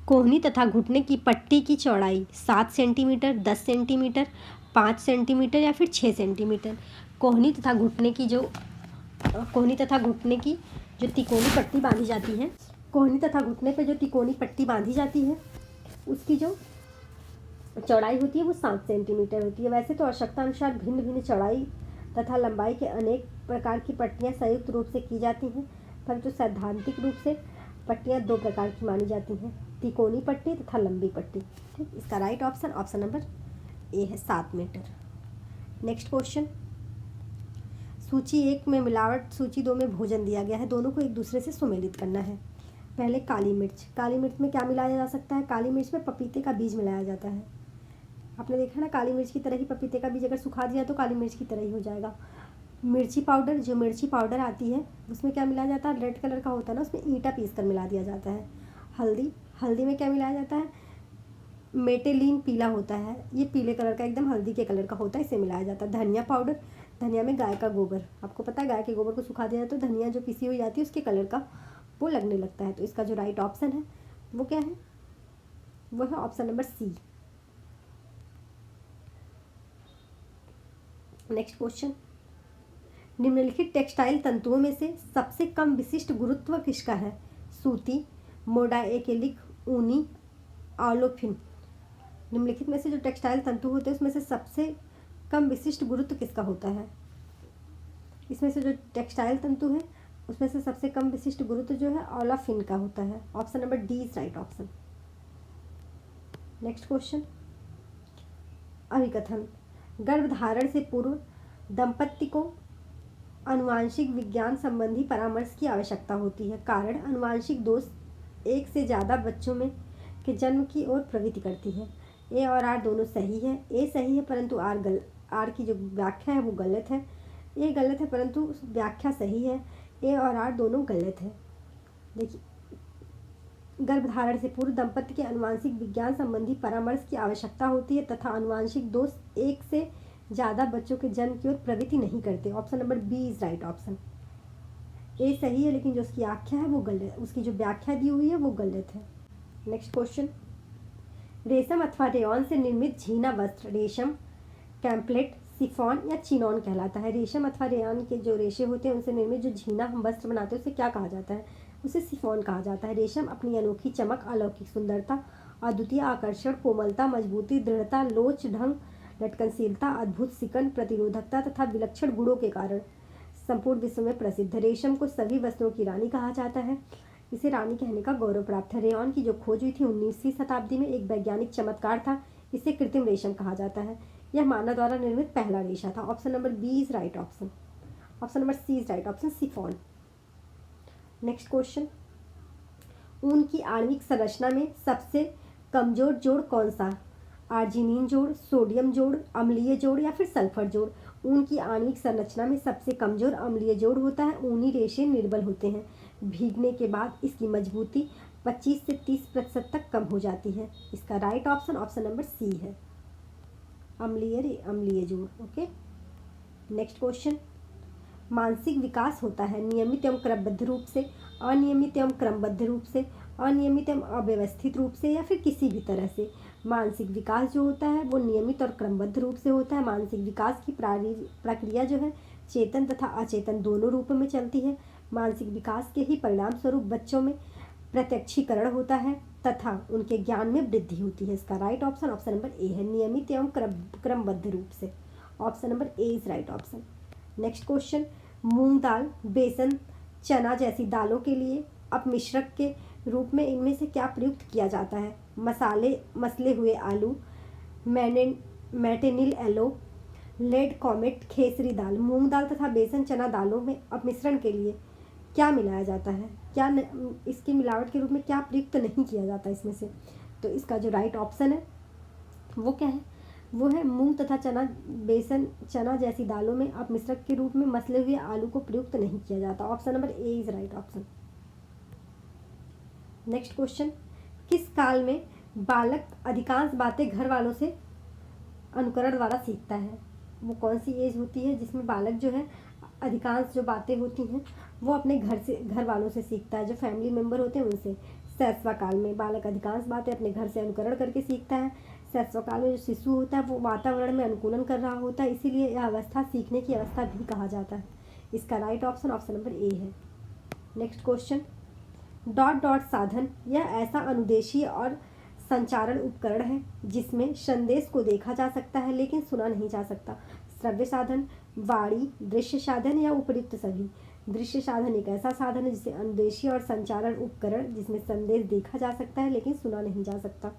कोहनी तथा घुटने की पट्टी की चौड़ाई 7 सेंटीमीटर, 10 सेंटीमीटर, 5 सेंटीमीटर या फिर 6 सेंटीमीटर। कोहनी तथा घुटने की जो तिकोनी पट्टी बांधी जाती है, कोहनी तथा घुटने पे जो तिकोनी पट्टी बांधी जाती है उसकी जो चौड़ाई होती है वो 7 सेंटीमीटर होती है। वैसे तो आवश्यकता अनुसार भिन्न भिन्न चौड़ाई तथा लंबाई के अनेक प्रकार की पट्टियाँ संयुक्त रूप से की जाती हैं, परंतु सैद्धांतिक रूप से पट्टियाँ 2 प्रकार की मानी जाती हैं, तिकोनी पट्टी तथा लंबी पट्टी। ठीक, इसका right option option number A है, 7 मीटर। नेक्स्ट क्वेश्चन, सूची 1 में मिलावट, सूची 2 में भोजन दिया गया है, दोनों को एक दूसरे से सुमेलित करना है। पहले काली मिर्च। काली मिर्च में क्या मिलाया जा सकता है? काली मिर्च में पपीते का बीज मिलाया जाता है। आपने देखा ना, काली मिर्च की तरह ही पपीते का बीज अगर सुखा दिया तो काली मिर्च की तरह ही हो जाएगा। मिर्ची पाउडर, जो मिर्ची पाउडर आती है उसमें क्या मिलाया जाता है? रेड कलर का होता है ना, उसमें ईंटा पीस कर मिला दिया जाता है। हल्दी, हल्दी में क्या मिलाया जाता है? मेटेलिन पीला होता है, ये पीले कलर का एकदम हल्दी के कलर का होता है, इसे मिलाया जाता है। धनिया पाउडर, धनिया में गाय का गोबर, आपको पता है गाय के गोबर को सुखा दिया तो धनिया जो पिसी हुई जाती है उसके कलर का वो लगने लगता है। तो इसका जो राइट ऑप्शन है वो क्या है? वो है option number C. Next question, निम्नलिखित टेक्सटाइल तंतुओं में से सबसे कम विशिष्ट गुरुत्व किसका है? सूती, मोडाएकेलिक, ऊनी, ऑलोफिन। निम्नलिखित में से जो टेक्सटाइल तंतु होते हैं उसमें से सबसे कम विशिष्ट गुरुत्व किसका होता है? इसमें से जो टेक्सटाइल तंतु है उसमें से सबसे कम विशिष्ट गुरुत्व जो है ऑलोफिन का होता है। Option number D is right option. Next question, अभिकथन, गर्भधारण से पूर्व दंपत्ति को आनुवांशिक विज्ञान संबंधी परामर्श की आवश्यकता होती है। कारण, अनुवांशिक दोष 1 से ज़्यादा बच्चों में के जन्म की ओर प्रवृत्ति करती है। ए और आर दोनों सही है। ए सही है परंतु आर की जो व्याख्या है वो गलत है। ए गलत है परंतु व्याख्या सही है। ए और आर दोनों गलत है। देखिए, गर्भधारण से पूर्व दंपति के आनुवंशिक विज्ञान संबंधी परामर्श की आवश्यकता होती है तथा आनुवंशिक दोष एक से ज़्यादा बच्चों के जन्म की ओर प्रवृत्ति नहीं करते। Option number B is right option. A सही है, लेकिन जो उसकी व्याख्या है वो गलत, उसकी जो व्याख्या दी हुई है वो गलत है। नेक्स्ट क्वेश्चन, रेशम अथवा रेयॉन से निर्मित झीना वस्त्र रेशम, कैम्पलेट, सिफॉन या चिनॉन कहलाता है। रेशम अथवा रेयॉन के जो रेशे होते हैं उनसे निर्मित जो झीना हम वस्त्र बनाते हैं उसे क्या कहा जाता है? उसे सिफॉन कहा जाता है। रेशम अपनी अनोखी चमक, अलौकिक सुंदरता, अद्वितीय आकर्षण, कोमलता, मजबूती, दृढ़ता, लोच, ढंग, लटकनशीलता, अद्भुत सिकन, प्रतिरोधकता तथा विलक्षण गुणों के कारण संपूर्ण विश्व में प्रसिद्ध। रेशम को सभी वस्त्रों की रानी कहा जाता है। इसे रानी कहने का गौरव प्राप्त है। रेयॉन की जो खोज हुई थी 19वीं शताब्दी में, एक वैज्ञानिक चमत्कार था। इसे कृत्रिम रेशम कहा जाता है। यह मानव द्वारा निर्मित पहला रेशा था। Option number B is right option. Option number C is right option, chiffon. Next question, ऊन की आणविक संरचना में सबसे कमजोर जोड़ कौन सा? आर्जिनिन जोड़, सोडियम जोड़, अम्लीय जोड़ या फिर सल्फर जोड़? ऊन की आणविक संरचना में सबसे कमजोर अम्लीय जोड़ होता है। ऊनी रेशे निर्बल होते हैं। भीगने के बाद इसकी मजबूती 25 से 30% तक कम हो जाती है। इसका right option option number C है, अम्लीय जोड़। ओके, नेक्स्ट क्वेश्चन, मानसिक विकास होता है नियमित एवं क्रमबद्ध रूप से, अनियमित एवं क्रमबद्ध रूप से, अनियमित एवं अव्यवस्थित रूप से या फिर किसी भी तरह से? मानसिक विकास जो होता है वो नियमित और क्रमबद्ध रूप से होता है। मानसिक विकास की प्रक्रिया जो है चेतन तथा अचेतन दोनों रूपों में चलती है। मानसिक विकास के ही परिणाम स्वरूप बच्चों में प्रत्यक्षीकरण होता है तथा उनके ज्ञान में वृद्धि होती है। इसका right option option number A है, नियमित एवं क्रमबद्ध रूप से। Option number A is right option. Next question, मूंग दाल, बेसन, चना जैसी दालों के लिए अपमिश्रक के रूप में इनमें से क्या प्रयुक्त किया जाता है? मसले हुए आलू, मैटेनिल एलो, लेड कॉमेट, खेसरी दाल। मूंग दाल तथा बेसन चना दालों में अपमिश्रण के लिए क्या मिलाया जाता है? क्या इसकी मिलावट के रूप में क्या प्रयुक्त नहीं किया जाता इसमें से? तो इसका जो राइट ऑप्शन है वो क्या है? वो है मूंग तथा चना, बेसन चना जैसी दालों में अपमिश्रक के रूप में मसले हुए आलू को प्रयुक्त नहीं किया जाता। Option number A is right option. Next question, किस काल में बालक अधिकांश बातें घर वालों से अनुकरण द्वारा सीखता है? वो कौन सी एज होती है जिसमें बालक जो है अधिकांश जो बातें होती हैं वो अपने घर वालों से सीखता है, जो फैमिली मेम्बर होते हैं उनसे? शैशव काल में बालक अधिकांश बातें अपने घर से अनुकरण करके सीखता है। शैशव काल में जो शिशु होता है वो वातावरण में अनुकूलन कर रहा होता है, इसीलिए यह अवस्था सीखने की अवस्था भी कहा जाता है। इसका right option option number A है। नेक्स्ट क्वेश्चन, डॉट डॉट साधन यह ऐसा अनुदेशीय और संचारण उपकरण है जिसमें संदेश को देखा जा सकता है लेकिन सुना नहीं जा सकता। श्रव्य साधन, वाणी, दृश्य साधन या उपयुक्त सभी? दृश्य साधन एक ऐसा साधन है जिसे अनुदेशीय और संचारण उपकरण जिसमें संदेश देखा जा सकता है लेकिन सुना नहीं जा सकता।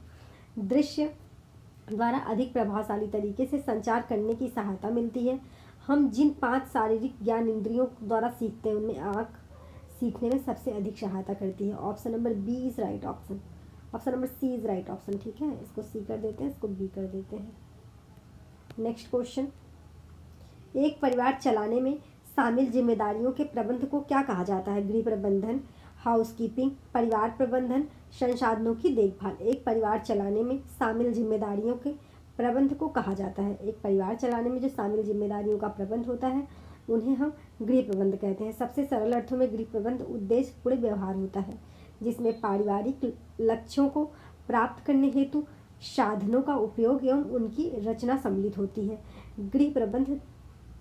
दृश्य द्वारा अधिक प्रभावशाली तरीके से संचार करने की सहायता मिलती है। हम जिन 5 शारीरिक ज्ञान इंद्रियों द्वारा सीखते हैं उनमें आँख सीखने में सबसे अधिक सहायता करती है। Option number B is right option. Option number C is right option. ठीक है, इसको सी कर देते हैं, इसको बी कर देते हैं। नेक्स्ट क्वेश्चन, एक परिवार चलाने में शामिल जिम्मेदारियों के प्रबंध को क्या कहा जाता है? गृह प्रबंधन, हाउसकीपिंग, परिवार प्रबंधन, संसाधनों की देखभाल। एक परिवार चलाने में शामिल जिम्मेदारियों के प्रबंध को कहा जाता है। एक परिवार चलाने में जो शामिल जिम्मेदारियों का प्रबंध होता है उन्हें हम गृह प्रबंध कहते हैं। सबसे सरल अर्थों में गृह प्रबंध उद्देश्यपूर्ण व्यवहार होता है जिसमें पारिवारिक लक्ष्यों को प्राप्त करने हेतु साधनों का उपयोग एवं उनकी रचना सम्मिलित होती है। गृह प्रबंध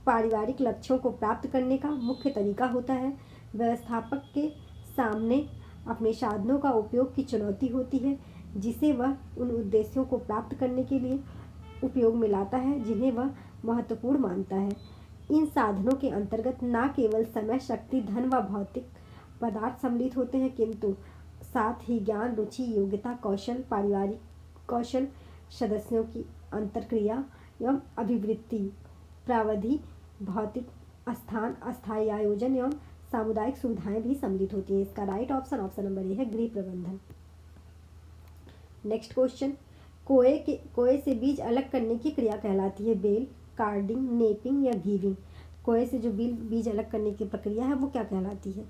पारिवारिक लक्ष्यों को प्राप्त करने का मुख्य तरीका होता है। व्यवस्थापक के सामने अपने साधनों का उपयोग की चुनौती होती है जिसे वह उन उद्देश्यों को प्राप्त करने के लिए उपयोग में लाता है जिन्हें वह महत्वपूर्ण मानता है। इन साधनों के अंतर्गत न केवल समय, शक्ति, धन व भौतिक पदार्थ सम्मिलित होते हैं किंतु साथ ही ज्ञान, रुचि, योग्यता, कौशल, पारिवारिक कौशल, सदस्यों की अंतर्क्रिया एवं अभिवृत्ति, प्रावधि, भौतिक स्थान, अस्थायी आयोजन एवं सामुदायिक सुविधाएं भी सम्मिलित होती हैं। इसका right option option number A है, गृह प्रबंधन। नेक्स्ट क्वेश्चन, कोए से बीज अलग करने की क्रिया कहलाती है? बेल, कार्डिंग, नेपिंग या गीविंग? कोए से जो बीज अलग करने की प्रक्रिया है वो क्या कहलाती है?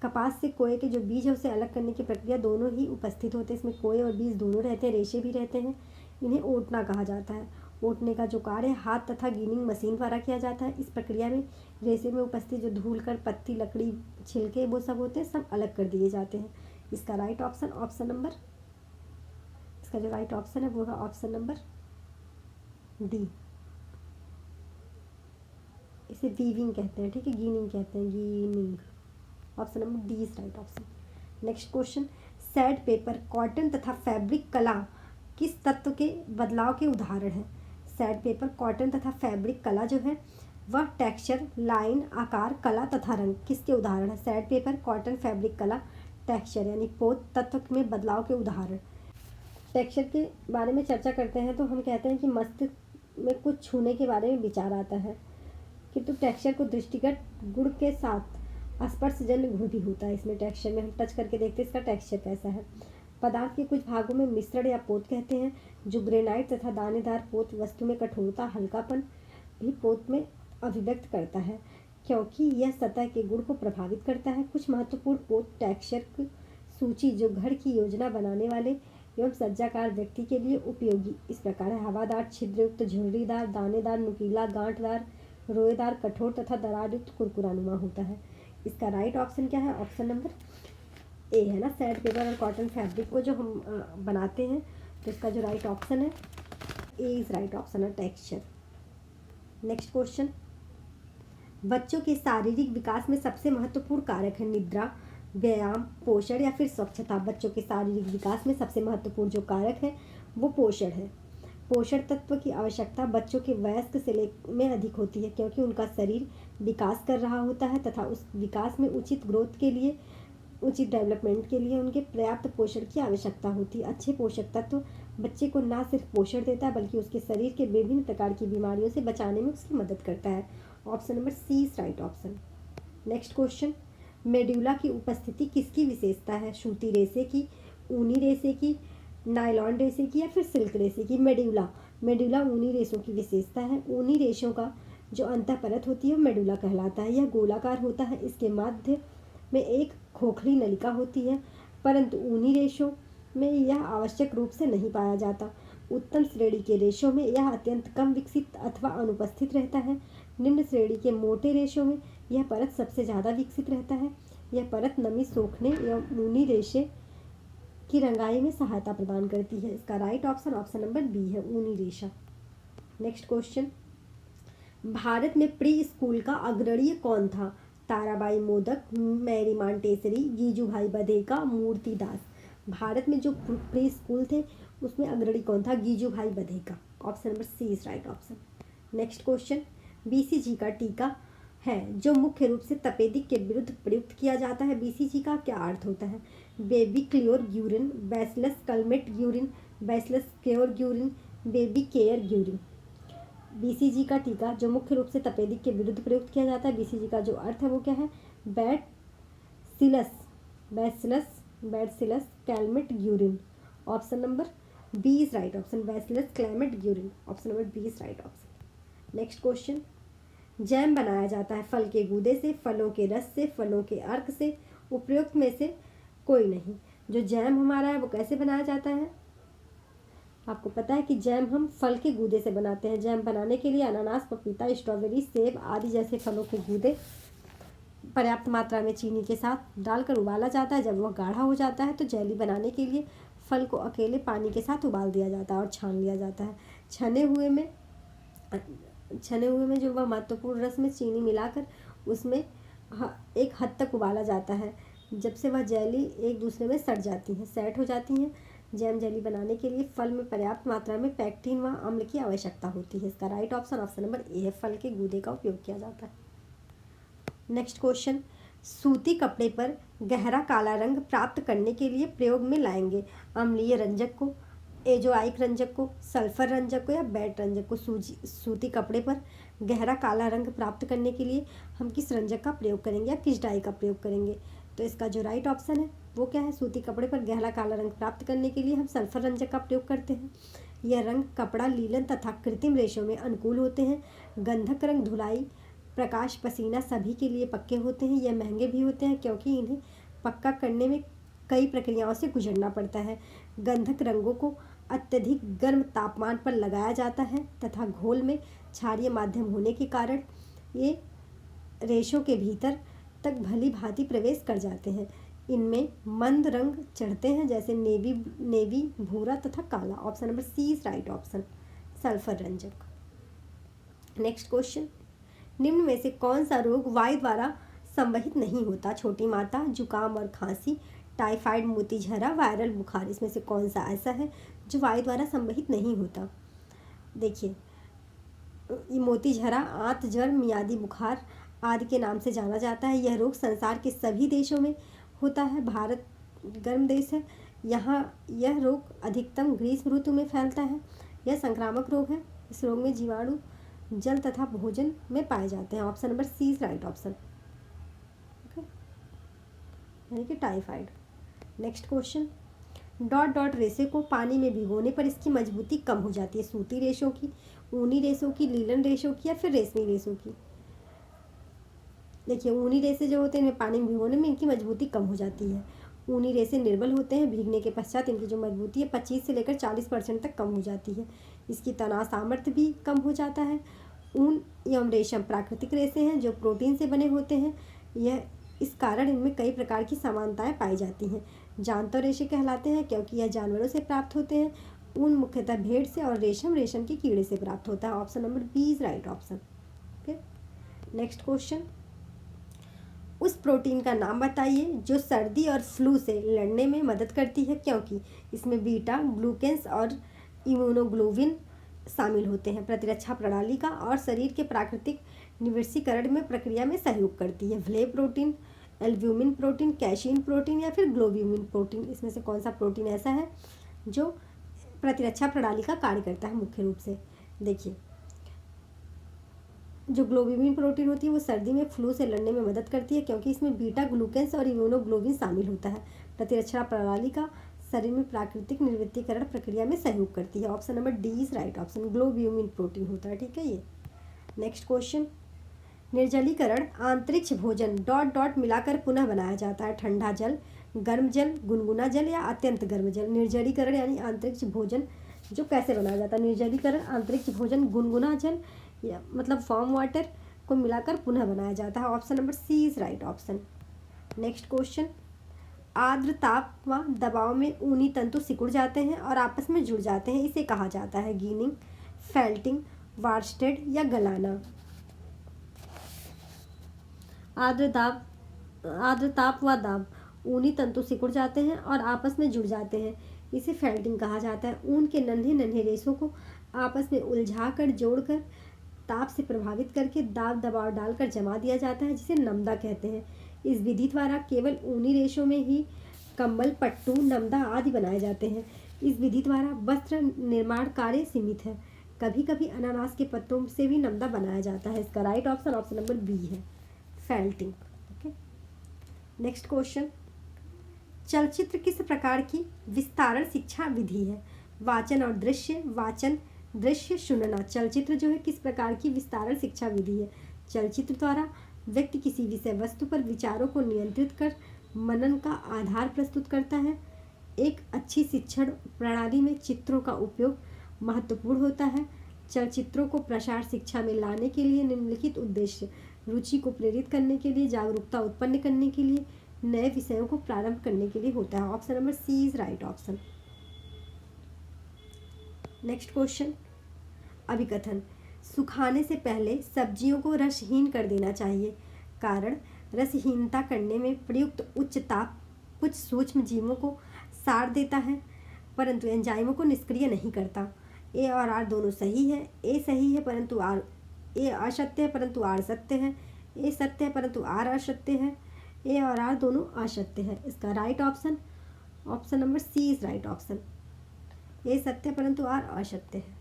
कपास से कोए के जो बीज है उसे अलग करने की प्रक्रिया दोनों ही उपस्थित होते हैं। इसमें कोए और बीज दोनों रहते हैं, रेशे भी रहते हैं। इन्हें ओटना कहा जाता है। ओटने का जो कार्य हाथ तथा गिनिंग मशीन द्वारा किया जाता है। इस प्रक्रिया में रेशे में उपस्थित जो धूल कर पत्ती, लकड़ी, छिलके वो सब होते हैं, सब अलग कर दिए जाते हैं। इसका राइट ऑप्शन इसका जो राइट ऑप्शन है वो है ऑप्शन नंबर डी। इसे वीविंग कहते हैं, ठीक है, गीनिंग कहते हैं, ginning. Option number D is right option. Next question, sand paper, cotton तथा फैब्रिक कला किस तत्व के बदलाव के उदाहरण है? सैड पेपर, कॉटन तथा फैब्रिक कला जो है वह टेक्सचर, लाइन, आकार, कला तथा रंग किसके उदाहरण है? सैड पेपर, कॉटन, फैब्रिक कला, टेक्सचर यानी पोत तत्व में बदलाव के उदाहरण। टेक्सचर के बारे में चर्चा करते हैं तो हम कहते हैं कि मस्तिष्क में कुछ छूने के बारे में विचार आता है, किंतु टेक्सचर को दृष्टिगत गुण के साथ स्पर्शजन्य गुण भी होता है। इसमें टेक्सचर में हम टच करके देखते हैं इसका टेक्सचर कैसा है। पदार्थ के कुछ भागों में मिश्रण या पोत कहते हैं। जो ग्रेनाइट तथा दानेदार पोत वस्तु में कठोरता, हल्कापन भी पोत में अभिव्यक्त करता है, क्योंकि यह सतह के गुण को प्रभावित करता है। कुछ महत्वपूर्ण पोत टेक्सचर की सूची जो घर की योजना बनाने वाले एवं सज्जाकार व्यक्ति के लिए उपयोगी इस प्रकार है: हवादार, छिद्रयुक्त, झुर्रीदार, दानेदार, नुकीला, गांठदार, रोएदार, कठोर तथा दरारयुक्त, कुरकुरानुमा होता है। इसका राइट ऑप्शन क्या है? ऑप्शन नंबर ए है ना। सैड पेपर और कॉटन फैब्रिक को जो हम बनाते हैं तो इसका जो राइट ऑप्शन है ए इज राइट ऑप्शन है, टेक्सचर। नेक्स्ट क्वेश्चन, बच्चों के शारीरिक विकास में सबसे महत्वपूर्ण कारक है निद्रा, व्यायाम, पोषण या फिर स्वच्छता? बच्चों के शारीरिक विकास में सबसे महत्वपूर्ण जो कारक है वो पोषण है। पोषण तत्व की आवश्यकता बच्चों के वयस्क से में अधिक होती है, क्योंकि उनका शरीर विकास कर रहा होता है तथा उस विकास में उचित ग्रोथ के लिए, उचित डेवलपमेंट के लिए उनके पर्याप्त पोषण की आवश्यकता होती है। अच्छे पोषक तत्व बच्चे को न सिर्फ पोषण देता है बल्कि उसके शरीर के विभिन्न प्रकार की बीमारियों से बचाने में उसकी मदद करता है। Option number C is right option. Next question, medulla की उपस्थिति किसकी विशेषता है? सूती रेशे की, ऊनी रेशे की, नायलॉन रेशे की या फिर सिल्क रेशे की? मेडुला ऊनी रेशों की विशेषता है। ऊनी रेशों का जो अंतःपरत होती है वो मेडुला कहलाता है। यह गोलाकार होता है। इसके माध्य में एक खोखली नलिका होती है, परंतु ऊनी रेशों में यह आवश्यक रूप से नहीं पाया जाता। उत्तम श्रेणी के रेशों में यह अत्यंत कम विकसित अथवा अनुपस्थित रहता है। निम्न श्रेणी के मोटे रेशों में यह परत सबसे ज़्यादा विकसित रहता है। यह परत नमी सोखने एवं ऊनी रेशे की रंगाई में सहायता प्रदान करती है। इसका right option option number B है, ऊनी रेशा। नेक्स्ट क्वेश्चन, भारत में प्री स्कूल का अग्रणी कौन था? Tarabai Modak, Mary Montessori, Gijubhai Badheka, Murtidas. भारत में जो प्री स्कूल थे उसमें अग्रणी कौन था? Gijubhai Badheka. Option number C is right option. Next question, BCG का टीका है जो मुख्य रूप से तपेदिक के विरुद्ध प्रयुक्त किया जाता है। बीसीजी का क्या अर्थ होता है? Baby clear Guerin, bacillus Calmette Guerin, bacillus cure Guerin, baby care Guerin. BCG का टीका जो मुख्य रूप से तपेदिक के विरुद्ध प्रयुक्त किया जाता है। बीसीजी का जो अर्थ है वो क्या है? Bacillus Calmette Guerin. Option number B is right option, bacillus Calmette Guerin. Option number B is right option. Next question, jam बनाया जाता है फल के गूदे से, फलों के रस से, फलों के अर्क से, उपयुक्त में से कोई नहीं। जो जैम हमारा है वो कैसे बनाया जाता है? आपको पता है कि जैम हम फल के गूदे से बनाते हैं। जैम बनाने के लिए अनानास, पपीता, स्ट्रॉबेरी, सेब आदि जैसे फलों के गूदे पर्याप्त मात्रा में चीनी के साथ डालकर उबाला जाता है। जब वह गाढ़ा हो जाता है तो जेली बनाने के लिए फल को अकेले पानी के साथ उबाल दिया जाता है और छान लिया जाता है। छने हुए में जो वह महत्वपूर्ण रस में चीनी मिलाकर उसमें एक हद तक उबाला जाता है, जब से वह जेली एक दूसरे में सेट हो जाती हैं। जैम जेली बनाने के लिए फल में पर्याप्त मात्रा में पैक्टिन व अम्ल की आवश्यकता होती है। इसका right option option number A है, फल के गूदे का उपयोग किया जाता है। नेक्स्ट क्वेश्चन, सूती कपड़े पर गहरा काला रंग प्राप्त करने के लिए प्रयोग में लाएंगे अम्लीय रंजक को, एजोआइक रंजक को, सल्फर रंजक को या बैट रंजक को। सूती कपड़े पर गहरा काला रंग प्राप्त करने के लिए हम किस रंजक का प्रयोग करेंगे या किस डाई का प्रयोग करेंगे? तो इसका जो राइट ऑप्शन है वो क्या है? सूती कपड़े पर गहरा काला रंग प्राप्त करने के लिए हम सल्फर रंजक का प्रयोग करते हैं। यह रंग कपड़ा लीलन तथा कृत्रिम रेशों में अनुकूल होते हैं। गंधक रंग धुलाई प्रकाश, पसीना सभी के लिए पक्के होते हैं। यह महंगे भी होते हैं क्योंकि इन्हें पक्का करने में कई प्रक्रियाओं से गुजरना पड़ता है। गंधक रंगों को अत्यधिक गर्म तापमान पर लगाया जाता है तथा घोल में क्षारीय माध्यम होने के कारण ये रेशों के भीतर तक भली भांति प्रवेश कर जाते हैं। इनमें मंद रंग चढ़ते हैं जैसे नेवी, भूरा तथा काला। Option number C is right option, sulphur रंजक। नेक्स्ट क्वेश्चन, निम्न में से कौन सा रोग वायु द्वारा संवहित नहीं होता? छोटी माता, जुकाम और खांसी, टाइफाइड, मोतीझरा, वायरल बुखार। इसमें से कौन सा ऐसा है जो वायु द्वारा संवहित नहीं होता? देखिए, ये मोतीझरा, आंत जर, मियादी बुखार आदि के नाम से जाना जाता है। यह रोग संसार के सभी देशों में होता है। भारत गर्म देश है, यहाँ यह रोग अधिकतम ग्रीष्म ऋतु में फैलता है। यह संक्रामक रोग है। इस रोग में जीवाणु जल तथा भोजन में पाए जाते हैं। Option number C is right option, okay, यानी कि typhoid. Next question, dot dot रेशे को पानी में भिगोने पर इसकी मजबूती कम हो जाती है। सूती रेशों की, ऊनी रेशों की, लीलन रेशों की या फिर रेशमी रेशों की? देखिए, ऊनी रेशे जो होते हैं इन्हें पानी में भिगोने में इनकी मजबूती कम हो जाती है। ऊनी रेशे निर्बल होते हैं, भीगने के पश्चात इनकी जो मजबूती है 25 से लेकर 40% तक कम हो जाती है। इसकी तनाव सामर्थ्य भी कम हो जाता है। ऊन एवं रेशम प्राकृतिक रेशे हैं जो प्रोटीन से बने होते हैं। यह इस कारण इनमें कई प्रकार की समानताएं पाई जाती हैं। जानवर रेशे कहलाते हैं क्योंकि यह जानवरों से प्राप्त होते हैं। ऊन मुख्यतः भेड़ से और रेशम रेशम के कीड़े से प्राप्त होता है। Option number B is right option, okay. Next question, उस प्रोटीन का नाम बताइए जो सर्दी और फ्लू से लड़ने में मदद करती है क्योंकि इसमें बीटा ग्लूकेंस और इम्यूनोग्लोबिन शामिल होते हैं। प्रतिरक्षा प्रणाली का और शरीर के प्राकृतिक निवृत्तीकरण में प्रक्रिया में सहयोग करती है। Whey protein, albumin protein, casein protein या फिर ग्लोब्यूमिन प्रोटीन। इसमें से कौन सा प्रोटीन ऐसा है जो प्रतिरक्षा प्रणाली का कार्य करता है मुख्य रूप से? देखिए, जो ग्लोब्यूमिन प्रोटीन होती है वो सर्दी में फ्लू से लड़ने में मदद करती है क्योंकि इसमें बीटा ग्लूकेंस और इम्यूनोग्लोबिन शामिल होता है। प्रतिरक्षा प्रणाली का शरीर में प्राकृतिक निवृत्तीकरण प्रक्रिया में सहयोग करती है। Option number D is right option, globulin protein होता है, ठीक है ये। नेक्स्ट क्वेश्चन, निर्जलीकरण अंतरिक्ष भोजन डॉट डॉट मिलाकर पुनः बनाया जाता है। ठंडा जल, गर्म जल, गुनगुना जल या अत्यंत गर्म जल। निर्जलीकरण यानी अंतरिक्ष भोजन जो कैसे बनाया जाता है? निर्जलीकरण अंतरिक्ष भोजन गुनगुना जल या मतलब फॉर्म वाटर को मिलाकर पुनः बनाया जाता है। Option number C is right option. Next question, आर्द्र ताप व दबाव में ऊनी तंतु सिकुड़ जाते हैं और आपस में जुड़ जाते हैं, इसे कहा जाता है गीनिंग, फेल्टिंग, वार्स्टेड या गलाना। आर्द्र ताप व दाब, ऊनी तंतु सिकुड़ जाते हैं और आपस में जुड़ जाते हैं, इसे फेल्टिंग कहा जाता है। ऊन के नन्हे नन्हे रेशों को आपस में उलझाकर जोड़कर ताप से प्रभावित करके दाब दबाव डालकर जमा दिया जाता है जिसे नमदा कहते हैं। इस विधि द्वारा केवल ऊनी रेशों में ही कंबल, पट्टू, नमदा आदि बनाए जाते हैं। इस विधि द्वारा वस्त्र निर्माण कार्य सीमित है। कभी कभी अनानास के पत्तों से भी नमदा बनाया जाता है। इसका right option option number B है, फेल्टिंग, ओके। नेक्स्ट क्वेश्चन, चलचित्र किस प्रकार की विस्तारण शिक्षा विधि है? वाचन और दृश्य, वाचन, दृश्य, सुनना। चलचित्र जो है किस प्रकार की विस्तारण शिक्षा विधि है? चलचित्र द्वारा व्यक्ति किसी विषय वस्तु पर विचारों को नियंत्रित कर मनन का आधार प्रस्तुत करता है। एक अच्छी शिक्षण प्रणाली में चित्रों का उपयोग महत्वपूर्ण होता है। चलचित्रों को प्रसार शिक्षा में लाने के लिए निम्नलिखित उद्देश्य: रुचि को प्रेरित करने के लिए, जागरूकता उत्पन्न करने के लिए, नए विषयों को प्रारंभ करने के लिए होता है। Option number C is right option. Next question, अभिकथन, सुखाने से पहले सब्जियों को रसहीन कर देना चाहिए। कारण, रसहीनता करने में प्रयुक्त उच्च ताप कुछ सूक्ष्म जीवों को साड़ देता है परंतु एंजाइमों को निष्क्रिय नहीं करता। ए और आर दोनों सही है। ए सही है परंतु आर, ए असत्य है परंतु आर सत्य है। ए सत्य है परंतु आर असत्य है। ए और आर दोनों असत्य है। इसका right option option number C is right option. A सत्य परंतु आर असत्य है।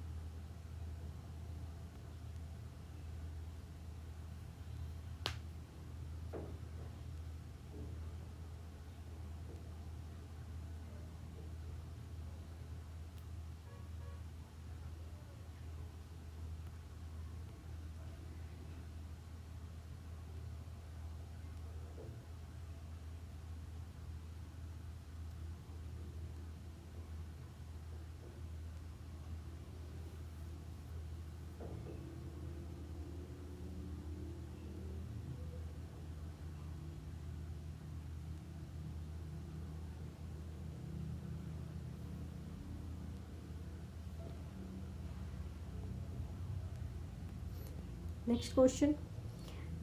नेक्स्ट क्वेश्चन,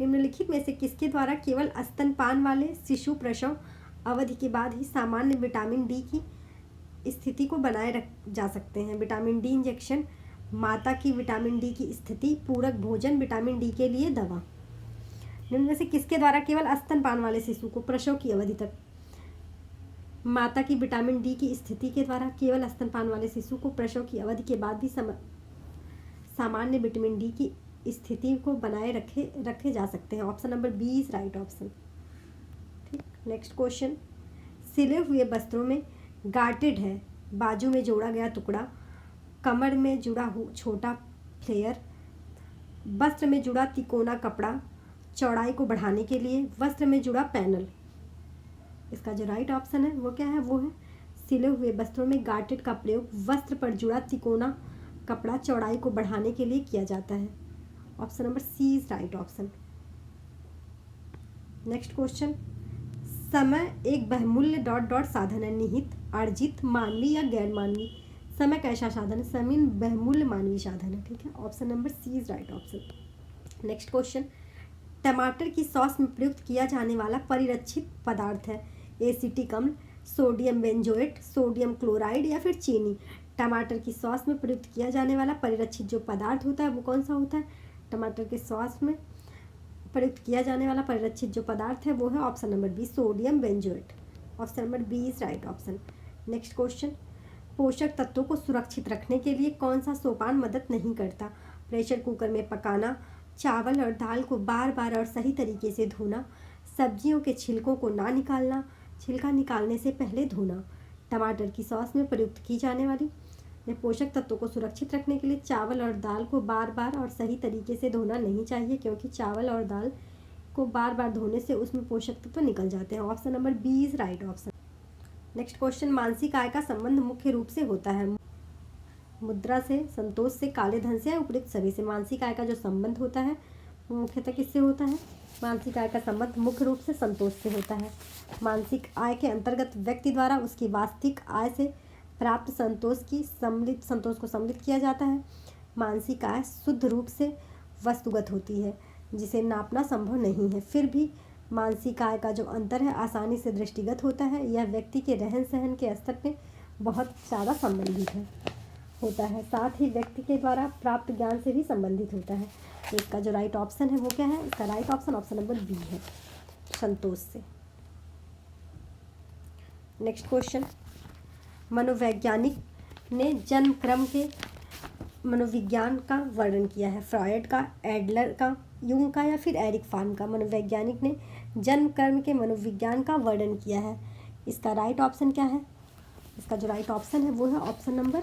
निम्नलिखित में से किसके द्वारा केवल स्तनपान वाले शिशु प्रसव अवधि के बाद ही सामान्य विटामिन डी की स्थिति को बनाए रख जा सकते हैं? विटामिन डी इंजेक्शन, माता की विटामिन डी की स्थिति, पूरक भोजन, विटामिन डी के लिए दवा। निम्न में से किसके द्वारा केवल स्तनपान वाले शिशु को प्रसव की अवधि तक माता की विटामिन डी की स्थिति के द्वारा केवल स्तनपान वाले शिशु को प्रसव की अवधि के बाद भी सामान्य विटामिन डी की स्थिति को बनाए रखे जा सकते हैं? Option number B is right option. ठीक, नेक्स्ट क्वेश्चन, सिले हुए वस्त्रों में गार्टेड है, बाजू में जोड़ा गया टुकड़ा, कमर में जुड़ा छोटा फ्लेयर, वस्त्र में जुड़ा तिकोना कपड़ा, चौड़ाई को बढ़ाने के लिए, वस्त्र में जुड़ा पैनल। इसका जो राइट ऑप्शन है वो क्या है? वो है सिले हुए वस्त्रों में गार्टेड का प्रयोग वस्त्र पर जुड़ा तिकोना कपड़ा चौड़ाई को बढ़ाने के लिए किया जाता है। Option number C is right option. Next question, समय एक बहुमूल्य डॉट डॉट साधन है, निहित, अर्जित, मानवीय या गैर मानवीय। समय कैसा साधन है? समय बहुमूल्य मानवीय साधन है। ठीक है, option number C is right option. Next question, टमाटर की सॉस में प्रयुक्त किया जाने वाला परिरक्षित पदार्थ है, एसिटिक अम्ल, सोडियम बेंजोएट, सोडियम क्लोराइड या फिर चीनी। टमाटर की सॉस में प्रयुक्त किया जाने वाला परिरक्षित जो पदार्थ होता है वो कौन सा होता है? टमाटर के सॉस में प्रयुक्त किया जाने वाला परिरक्षित जो पदार्थ है वो है option number B, sodium benzoate. Option number B is right option. Next question, पोषक तत्वों को सुरक्षित रखने के लिए कौन सा सोपान मदद नहीं करता? प्रेशर कुकर में पकाना, चावल और दाल को बार बार और सही तरीके से धोना, सब्जियों के छिलकों को ना निकालना, छिलका निकालने से पहले धोना। टमाटर की सॉस में प्रयुक्त की जाने वाली पोषक तत्वों को सुरक्षित रखने के लिए चावल और दाल को बार बार और सही तरीके से धोना नहीं चाहिए, क्योंकि चावल और दाल को बार बार धोने से उसमें पोषक तत्व निकल जाते हैं। Option number B is right option. Next question, मानसिक आय का संबंध मुख्य रूप से होता है मुद्रा से, संतोष से, काले धन से या उपयुक्त सभी से। मानसिक आय का जो संबंध होता है वो मुख्यतः किससे होता है? मानसिक आय का संबंध मुख्य रूप से संतोष से होता है। मानसिक आय के अंतर्गत व्यक्ति द्वारा उसकी वास्तविक आय से प्राप्त संतोष को सम्मिलित किया जाता है। मानसिक आय शुद्ध रूप से वस्तुगत होती है, जिसे नापना संभव नहीं है। फिर भी मानसिक आय का जो अंतर है आसानी से दृष्टिगत होता है। यह व्यक्ति के रहन सहन के स्तर में बहुत ज़्यादा संबंधित होता है, साथ ही व्यक्ति के द्वारा प्राप्त ज्ञान से भी संबंधित होता है। तो इसका जो राइट ऑप्शन है वो क्या है? इसका right option option number B है, संतोष से। नेक्स्ट क्वेश्चन, मनोवैज्ञानिक ने जन्म क्रम के मनोविज्ञान का वर्णन किया है, फ्रॉयड का, एडलर का, यूंग का या फिर एरिक फॉर्म का। मनोवैज्ञानिक ने जन्म कर्म के मनोविज्ञान का वर्णन किया है। इसका राइट ऑप्शन क्या है? इसका जो राइट ऑप्शन है वो है ऑप्शन नंबर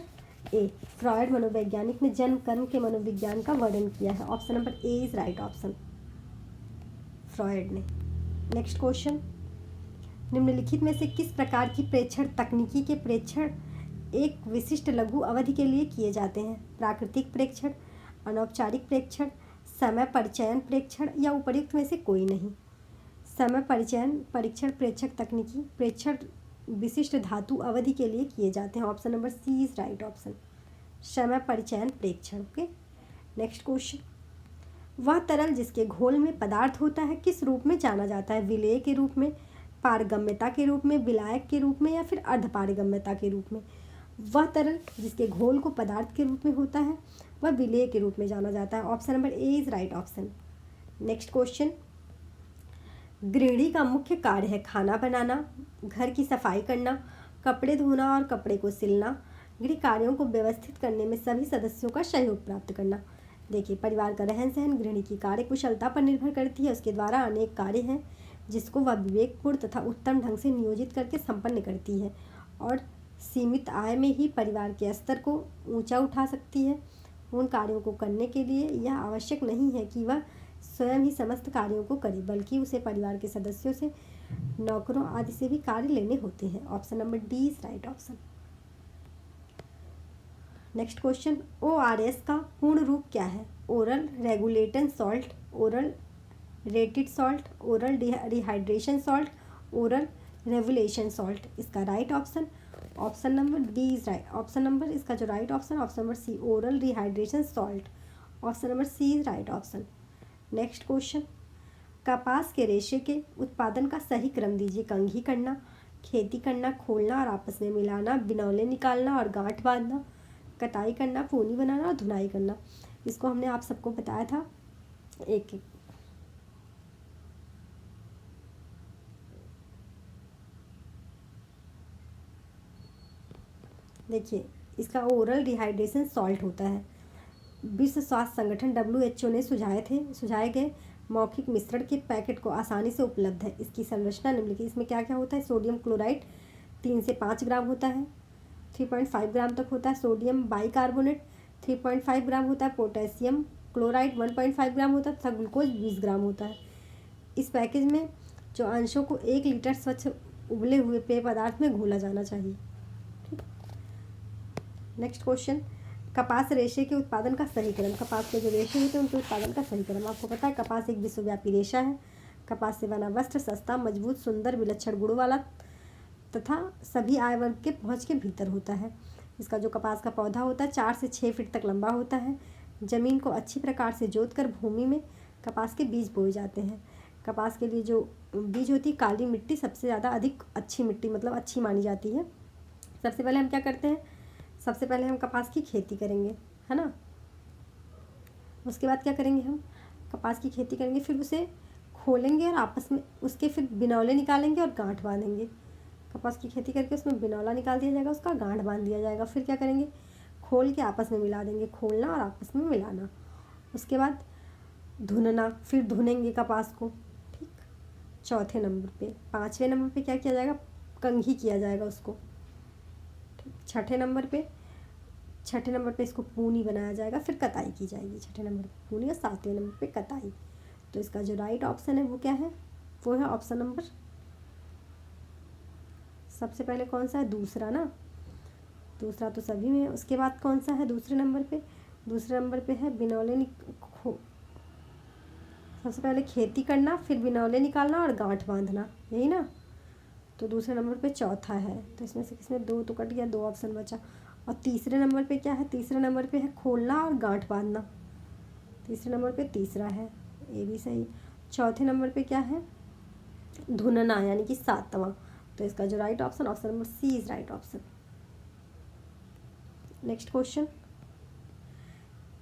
ए, फ्रॉयड मनोवैज्ञानिक ने जन्म कर्म के मनोविज्ञान का वर्णन किया है। Option number A is right option, Freud ने। नेक्स्ट क्वेश्चन, निम्नलिखित में से किस प्रकार की प्रेक्षण तकनीकी के प्रेक्षण एक विशिष्ट लघु अवधि के लिए किए जाते हैं? प्राकृतिक प्रेक्षण, अनौपचारिक प्रेक्षण, समय परिचयन प्रेक्षण या उपर्युक्त में से कोई नहीं। समय परिचयन परीक्षण प्रेक्षक तकनीकी प्रेक्षण विशिष्ट धातु अवधि के लिए किए जाते हैं। Option number C is right option, समय परिचयन प्रेक्षण। ओके, नेक्स्ट क्वेश्चन, वह तरल जिसके घोल में पदार्थ होता है किस रूप में जाना जाता है? विलेय के रूप में, पारगम्यता के रूप में, विलायक के रूप में या फिर अर्धपारगम्यता के रूप में? वह तरल जिसके घोल को पदार्थ के रूप में होता है वह विलेय के रूप में जाना जाता है। Option number A is right option. Next question, गृहिणी का मुख्य कार्य है खाना बनाना, घर की सफाई करना, कपड़े धोना और कपड़े को सिलना, गृह कार्यों को व्यवस्थित करने में सभी सदस्यों का सहयोग प्राप्त करना। देखिए, परिवार का रहन सहन गृहिणी की कार्य कुशलता पर निर्भर करती है। उसके द्वारा अनेक कार्य हैं जिसको वह विवेकपूर्ण तथा उत्तम ढंग से नियोजित करके संपन्न करती है और सीमित आय में ही परिवार के स्तर को ऊंचा उठा सकती है। उन कार्यों को करने के लिए यह आवश्यक नहीं है कि वह स्वयं ही समस्त कार्यों को करे, बल्कि उसे परिवार के सदस्यों से, नौकरों आदि से भी कार्य लेने होते हैं। Option number D is right option. Next question, ORS का पूर्ण रूप क्या है? Oral regulation salt, oral rated salt, oral rehydration salt, oral revolution salt. इसका right option option number D is right. Option number इसका जो right option option number C, oral rehydration salt. Option number C is right option. Next question, कपास के रेशे के उत्पादन का सही क्रम दीजिए। कंघी करना, खेती करना, खोलना और आपस में मिलाना, बिनौले निकालना और गांठ बांधना, कटाई करना, पूनी बनाना और धुनाई करना। इसको हमने आप सबको बताया था एक एक। देखिए, इसका ओरल डिहाइड्रेशन सॉल्ट होता है। विश्व स्वास्थ्य संगठन WHO ने सुझाए गए मौखिक मिश्रण के पैकेट को आसानी से उपलब्ध है। इसकी संरचना निम्नलिखित। इसमें क्या क्या होता है? सोडियम क्लोराइड 3 से 5 ग्राम होता है, 3.5 ग्राम तक होता है। सोडियम बाइकार्बोनेट 3.5 ग्राम होता है। पोटेशियम क्लोराइड 1.5 ग्राम होता है तथा ग्लूकोज 20 ग्राम होता है। इस पैकेज में जो अंशों को 1 लीटर स्वच्छ उबले हुए पेय पदार्थ में घोला जाना चाहिए। नेक्स्ट क्वेश्चन, कपास रेशे के उत्पादन का सही क्रम। कपास के जो रेशे होते हैं उनके उत्पादन का सही क्रम। आपको पता है कपास एक विश्वव्यापी रेशा है। कपास से बना वस्त्र सस्ता, मजबूत, सुंदर, विलक्षण गुण वाला तथा सभी आय वर्ग के पहुँच के भीतर होता है। इसका जो कपास का पौधा होता है 4 से 6 फीट तक लंबा होता है। जमीन को अच्छी प्रकार से जोतकर भूमि में कपास के बीज बोए जाते हैं। कपास के लिए जो बीज होती है काली मिट्टी सबसे ज़्यादा अधिक अच्छी मिट्टी मतलब अच्छी मानी जाती है। सबसे पहले हम क्या करते हैं? सबसे पहले हम कपास की खेती करेंगे, है ना। उसके बाद क्या करेंगे? हम कपास की खेती करेंगे, फिर उसे खोलेंगे और आपस में उसके फिर बिनौले निकालेंगे और गांठ बांधेंगे। कपास की खेती करके उसमें बिनौला निकाल दिया जाएगा, उसका गांठ बांध दिया जाएगा। फिर क्या करेंगे? खोल के आपस में मिला देंगे, खोलना और आपस में मिलाना। उसके बाद धुनना, फिर धुनेंगे कपास को, ठीक। चौथे नंबर पे, 5वें नंबर पे क्या किया जाएगा? कंघी किया जाएगा उसको, ठीक। छठे नंबर पे इसको पूनी बनाया जाएगा, फिर कताई की जाएगी। छठे नंबर पे पूनी और 7वें नंबर पे कताई। तो इसका जो राइट ऑप्शन है वो क्या है? वो है ऑप्शन नंबर, सबसे पहले कौन सा है? दूसरा ना। दूसरा तो सभी में है। उसके बाद कौन सा है दूसरे नंबर पे? दूसरे नंबर पे है बिनौले सबसे पहले खेती करना, फिर बिनौले निकालना और गांठ बांधना, यही ना। तो दूसरे नंबर पे चौथा है। तो इसमें से किसमें 2 तो कट गया, 2 ऑप्शन बचा। और तीसरे नंबर पे क्या है? तीसरे नंबर पे है खोलना और गांठ बांधना। तीसरे नंबर पे तीसरा है, ये भी सही। चौथे नंबर पे क्या है? धुनना, यानी कि 7वां। तो इसका जो right option number C is right option. Next question,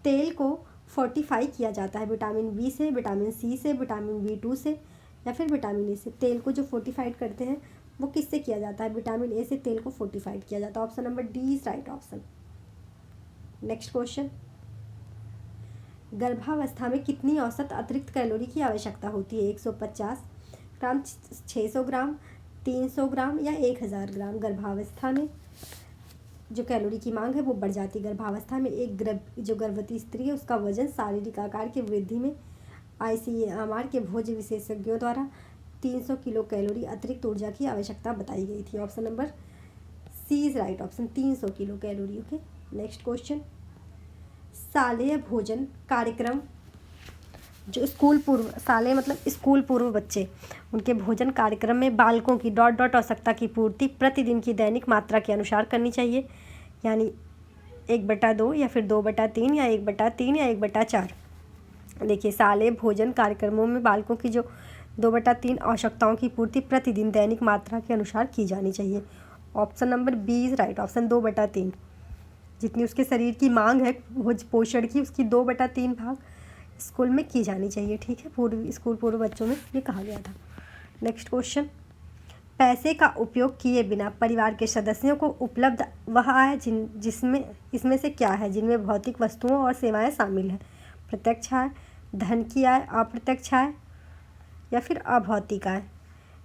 तेल को फोर्टिफाई किया जाता है विटामिन बी से, विटामिन सी से, विटामिन B2 से या फिर विटामिन ए से। तेल को जो फोर्टिफाइड करते हैं वो किससे किया जाता है? विटामिन ए से तेल को फोर्टिफाइड किया जाता है। Option number D is right option. Next question, गर्भावस्था में कितनी औसत अतिरिक्त कैलोरी की आवश्यकता होती है? 150 ग्राम, 600 ग्राम, 300 ग्राम या 1000 ग्राम। गर्भावस्था में जो कैलोरी की मांग है वो बढ़ जाती है। गर्भावस्था में जो गर्भवती स्त्री है उसका वजन शारीरिक आकार की वृद्धि में ICMR के भोज्य विशेषज्ञों द्वारा 300 किलो कैलोरी अतिरिक्त ऊर्जा की आवश्यकता बताई गई थी। Option number C is right option, 300 kilo calorie. Okay. Next question, शालेय भोजन कार्यक्रम जो शालेय मतलब स्कूल पूर्व बच्चे, उनके भोजन कार्यक्रम में बालकों की ... आवश्यकता की पूर्ति प्रतिदिन की दैनिक मात्रा के अनुसार करनी चाहिए, यानी 1/2 या फिर 2/3 या 1/3 या 1/4। देखिए, शालेय भोजन कार्यक्रमों में बालकों की जो 2/3 आवश्यकताओं की पूर्ति प्रतिदिन दैनिक मात्रा के अनुसार की जानी चाहिए। Option number B is right option, 2/3। जितनी उसके शरीर की मांग है पोषण की, उसकी 2/3 भाग स्कूल में की जानी चाहिए, ठीक है। पूर्व बच्चों में ये कहा गया था। नेक्स्ट क्वेश्चन, पैसे का उपयोग किए बिना परिवार के सदस्यों को उपलब्ध वह आय इसमें से क्या है जिनमें भौतिक वस्तुओं और सेवाएं शामिल हैं? प्रत्यक्ष आय, धन की आय, अप्रत्यक्ष आय या फिर अभौतिक आय।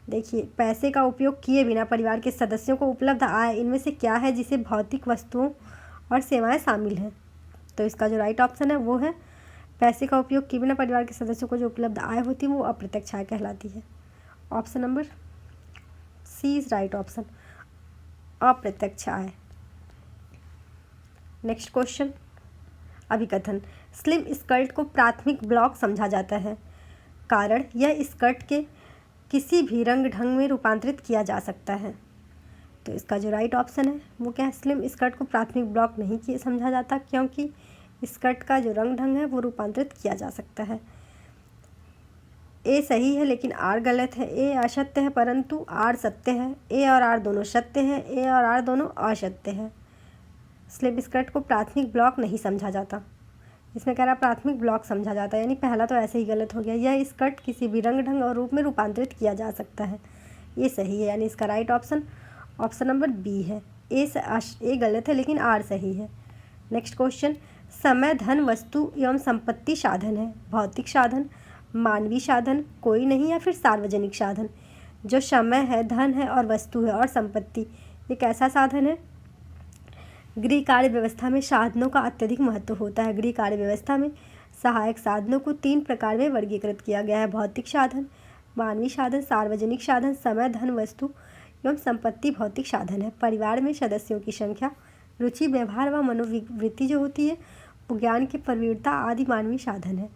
देखिए, पैसे का उपयोग किए बिना परिवार के सदस्यों को उपलब्ध आय इनमें से क्या है जिसे भौतिक वस्तुओं और सेवाएं शामिल हैं? तो इसका जो राइट ऑप्शन है वो है पैसे का उपयोग किए बिना परिवार के सदस्यों को जो उपलब्ध आय होती है वो अप्रत्यक्ष आय कहलाती है। Option number C is right option, अप्रत्यक्ष आय। नेक्स्ट क्वेश्चन, अभिकथन, स्लिम स्कर्ट को प्राथमिक ब्लॉक समझा जाता है, कारण यह स्कर्ट के किसी भी रंग ढंग में रूपांतरित किया जा सकता है। तो इसका जो राइट ऑप्शन है वो क्या है? स्लिम स्कर्ट को प्राथमिक ब्लॉक नहीं समझा जाता क्योंकि स्कर्ट का जो रंग ढंग है वो रूपांतरित किया जा सकता है। ए सही है लेकिन आर गलत है। ए असत्य है परंतु आर सत्य है। ए और आर दोनों सत्य हैं। ए और आर दोनों असत्य है। स्लिप स्कर्ट को प्राथमिक ब्लॉक नहीं समझा जाता। इसमें कह रहा प्राथमिक ब्लॉक समझा जाता है, यानी पहला तो ऐसे ही गलत हो गया। यह स्कर्ट किसी भी रंग ढंग और रूप में रूपांतरित किया जा सकता है। ये सही है, यानी इसका right option option number B है। ए गलत है लेकिन आर सही है। नेक्स्ट क्वेश्चन, समय धन वस्तु एवं संपत्ति साधन है। भौतिक साधन, मानवीय साधन, कोई नहीं, या फिर सार्वजनिक साधन। जो समय है, धन है और वस्तु है और संपत्ति, ये कैसा साधन है? गृह कार्य व्यवस्था में साधनों का अत्यधिक महत्व होता है। गृह कार्य व्यवस्था में सहायक साधनों को 3 प्रकार में वर्गीकृत किया गया है। भौतिक साधन, मानवीय साधन, सार्वजनिक साधन। समय धन वस्तु एवं संपत्ति भौतिक साधन है। परिवार में सदस्यों की संख्या, रुचि, व्यवहार व मनोवृत्ति जो होती है, ज्ञान की प्रवीणता आदि मानवीय साधन है।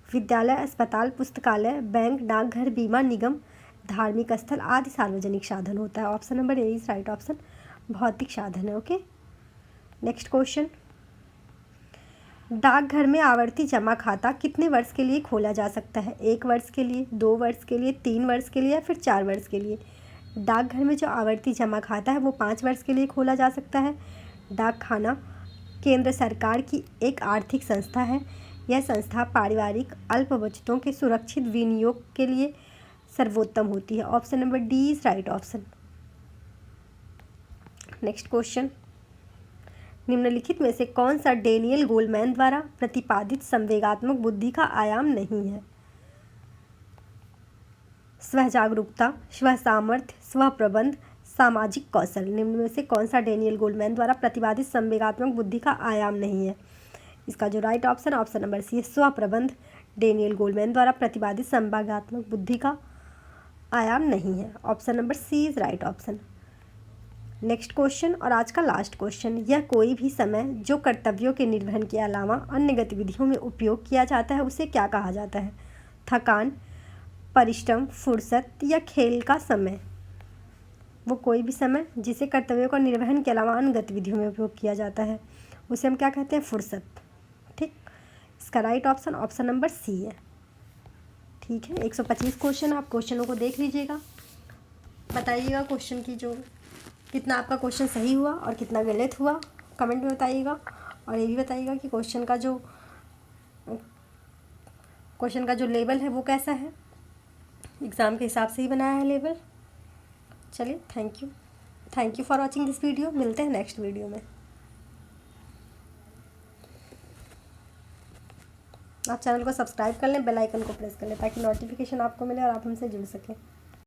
विद्यालय, अस्पताल, पुस्तकालय, बैंक, डाकघर, बीमा निगम, धार्मिक स्थल आदि सार्वजनिक साधन होता है। Option number A is right option, भौतिक साधन है। ओके, नेक्स्ट क्वेश्चन, डाकघर में आवर्ती जमा खाता कितने वर्ष के लिए खोला जा सकता है? 1 वर्ष के लिए, 2 वर्ष के लिए, 3 वर्ष के लिए, या फिर 4 वर्ष के लिए? डाकघर में जो आवर्ती जमा खाता है वो 5 वर्ष के लिए खोला जा सकता है। डाक खाना केंद्र सरकार की एक आर्थिक संस्था है। यह संस्था पारिवारिक अल्प बचतों के सुरक्षित विनियोग के लिए सर्वोत्तम होती है। Option number D is right option. Next question, निम्नलिखित में से कौन सा डेनियल गोलमैन द्वारा प्रतिपादित संवेगात्मक बुद्धि का आयाम नहीं है? स्व जागरूकता, स्व सामर्थ्य, स्व प्रबंध, सामाजिक कौशल। निम्न में से कौन सा डेनियल गोलमैन द्वारा प्रतिपादित संवेगात्मक बुद्धि का आयाम नहीं है? इसका जो right option option number C है, स्व प्रबंध। डेनियल गोलमैन द्वारा प्रतिपादित संवेगात्मक बुद्धि का आयाम नहीं है। Option number C is right option. Next question और आज का लास्ट क्वेश्चन, यह कोई भी समय जो कर्तव्यों के निर्वहन के अलावा अन्य गतिविधियों में उपयोग किया जाता है उसे क्या कहा जाता है? थकान, परिश्रम, फुर्सत या खेल का समय? वो कोई भी समय जिसे कर्तव्यों का निर्वहन के अलावा अन्य गतिविधियों में उपयोग किया जाता है उसे हम क्या कहते हैं? फुर्सत। ठीक, इसका right option option number C है। ठीक है, 125 क्वेश्चन, आप क्वेश्चनों को देख लीजिएगा, बताइएगा क्वेश्चन की जो कितना आपका क्वेश्चन सही हुआ और कितना गलत हुआ, कमेंट में बताइएगा। और ये भी बताइएगा कि क्वेश्चन का जो लेवल है वो कैसा है, एग्ज़ाम के हिसाब से ही बनाया है लेवल। चलिए, thank you for watching this video. मिलते हैं नेक्स्ट वीडियो में। आप चैनल को सब्सक्राइब कर लें, बेल आइकन को प्रेस कर लें ताकि नोटिफिकेशन आपको मिले और आप हमसे जुड़ सकें।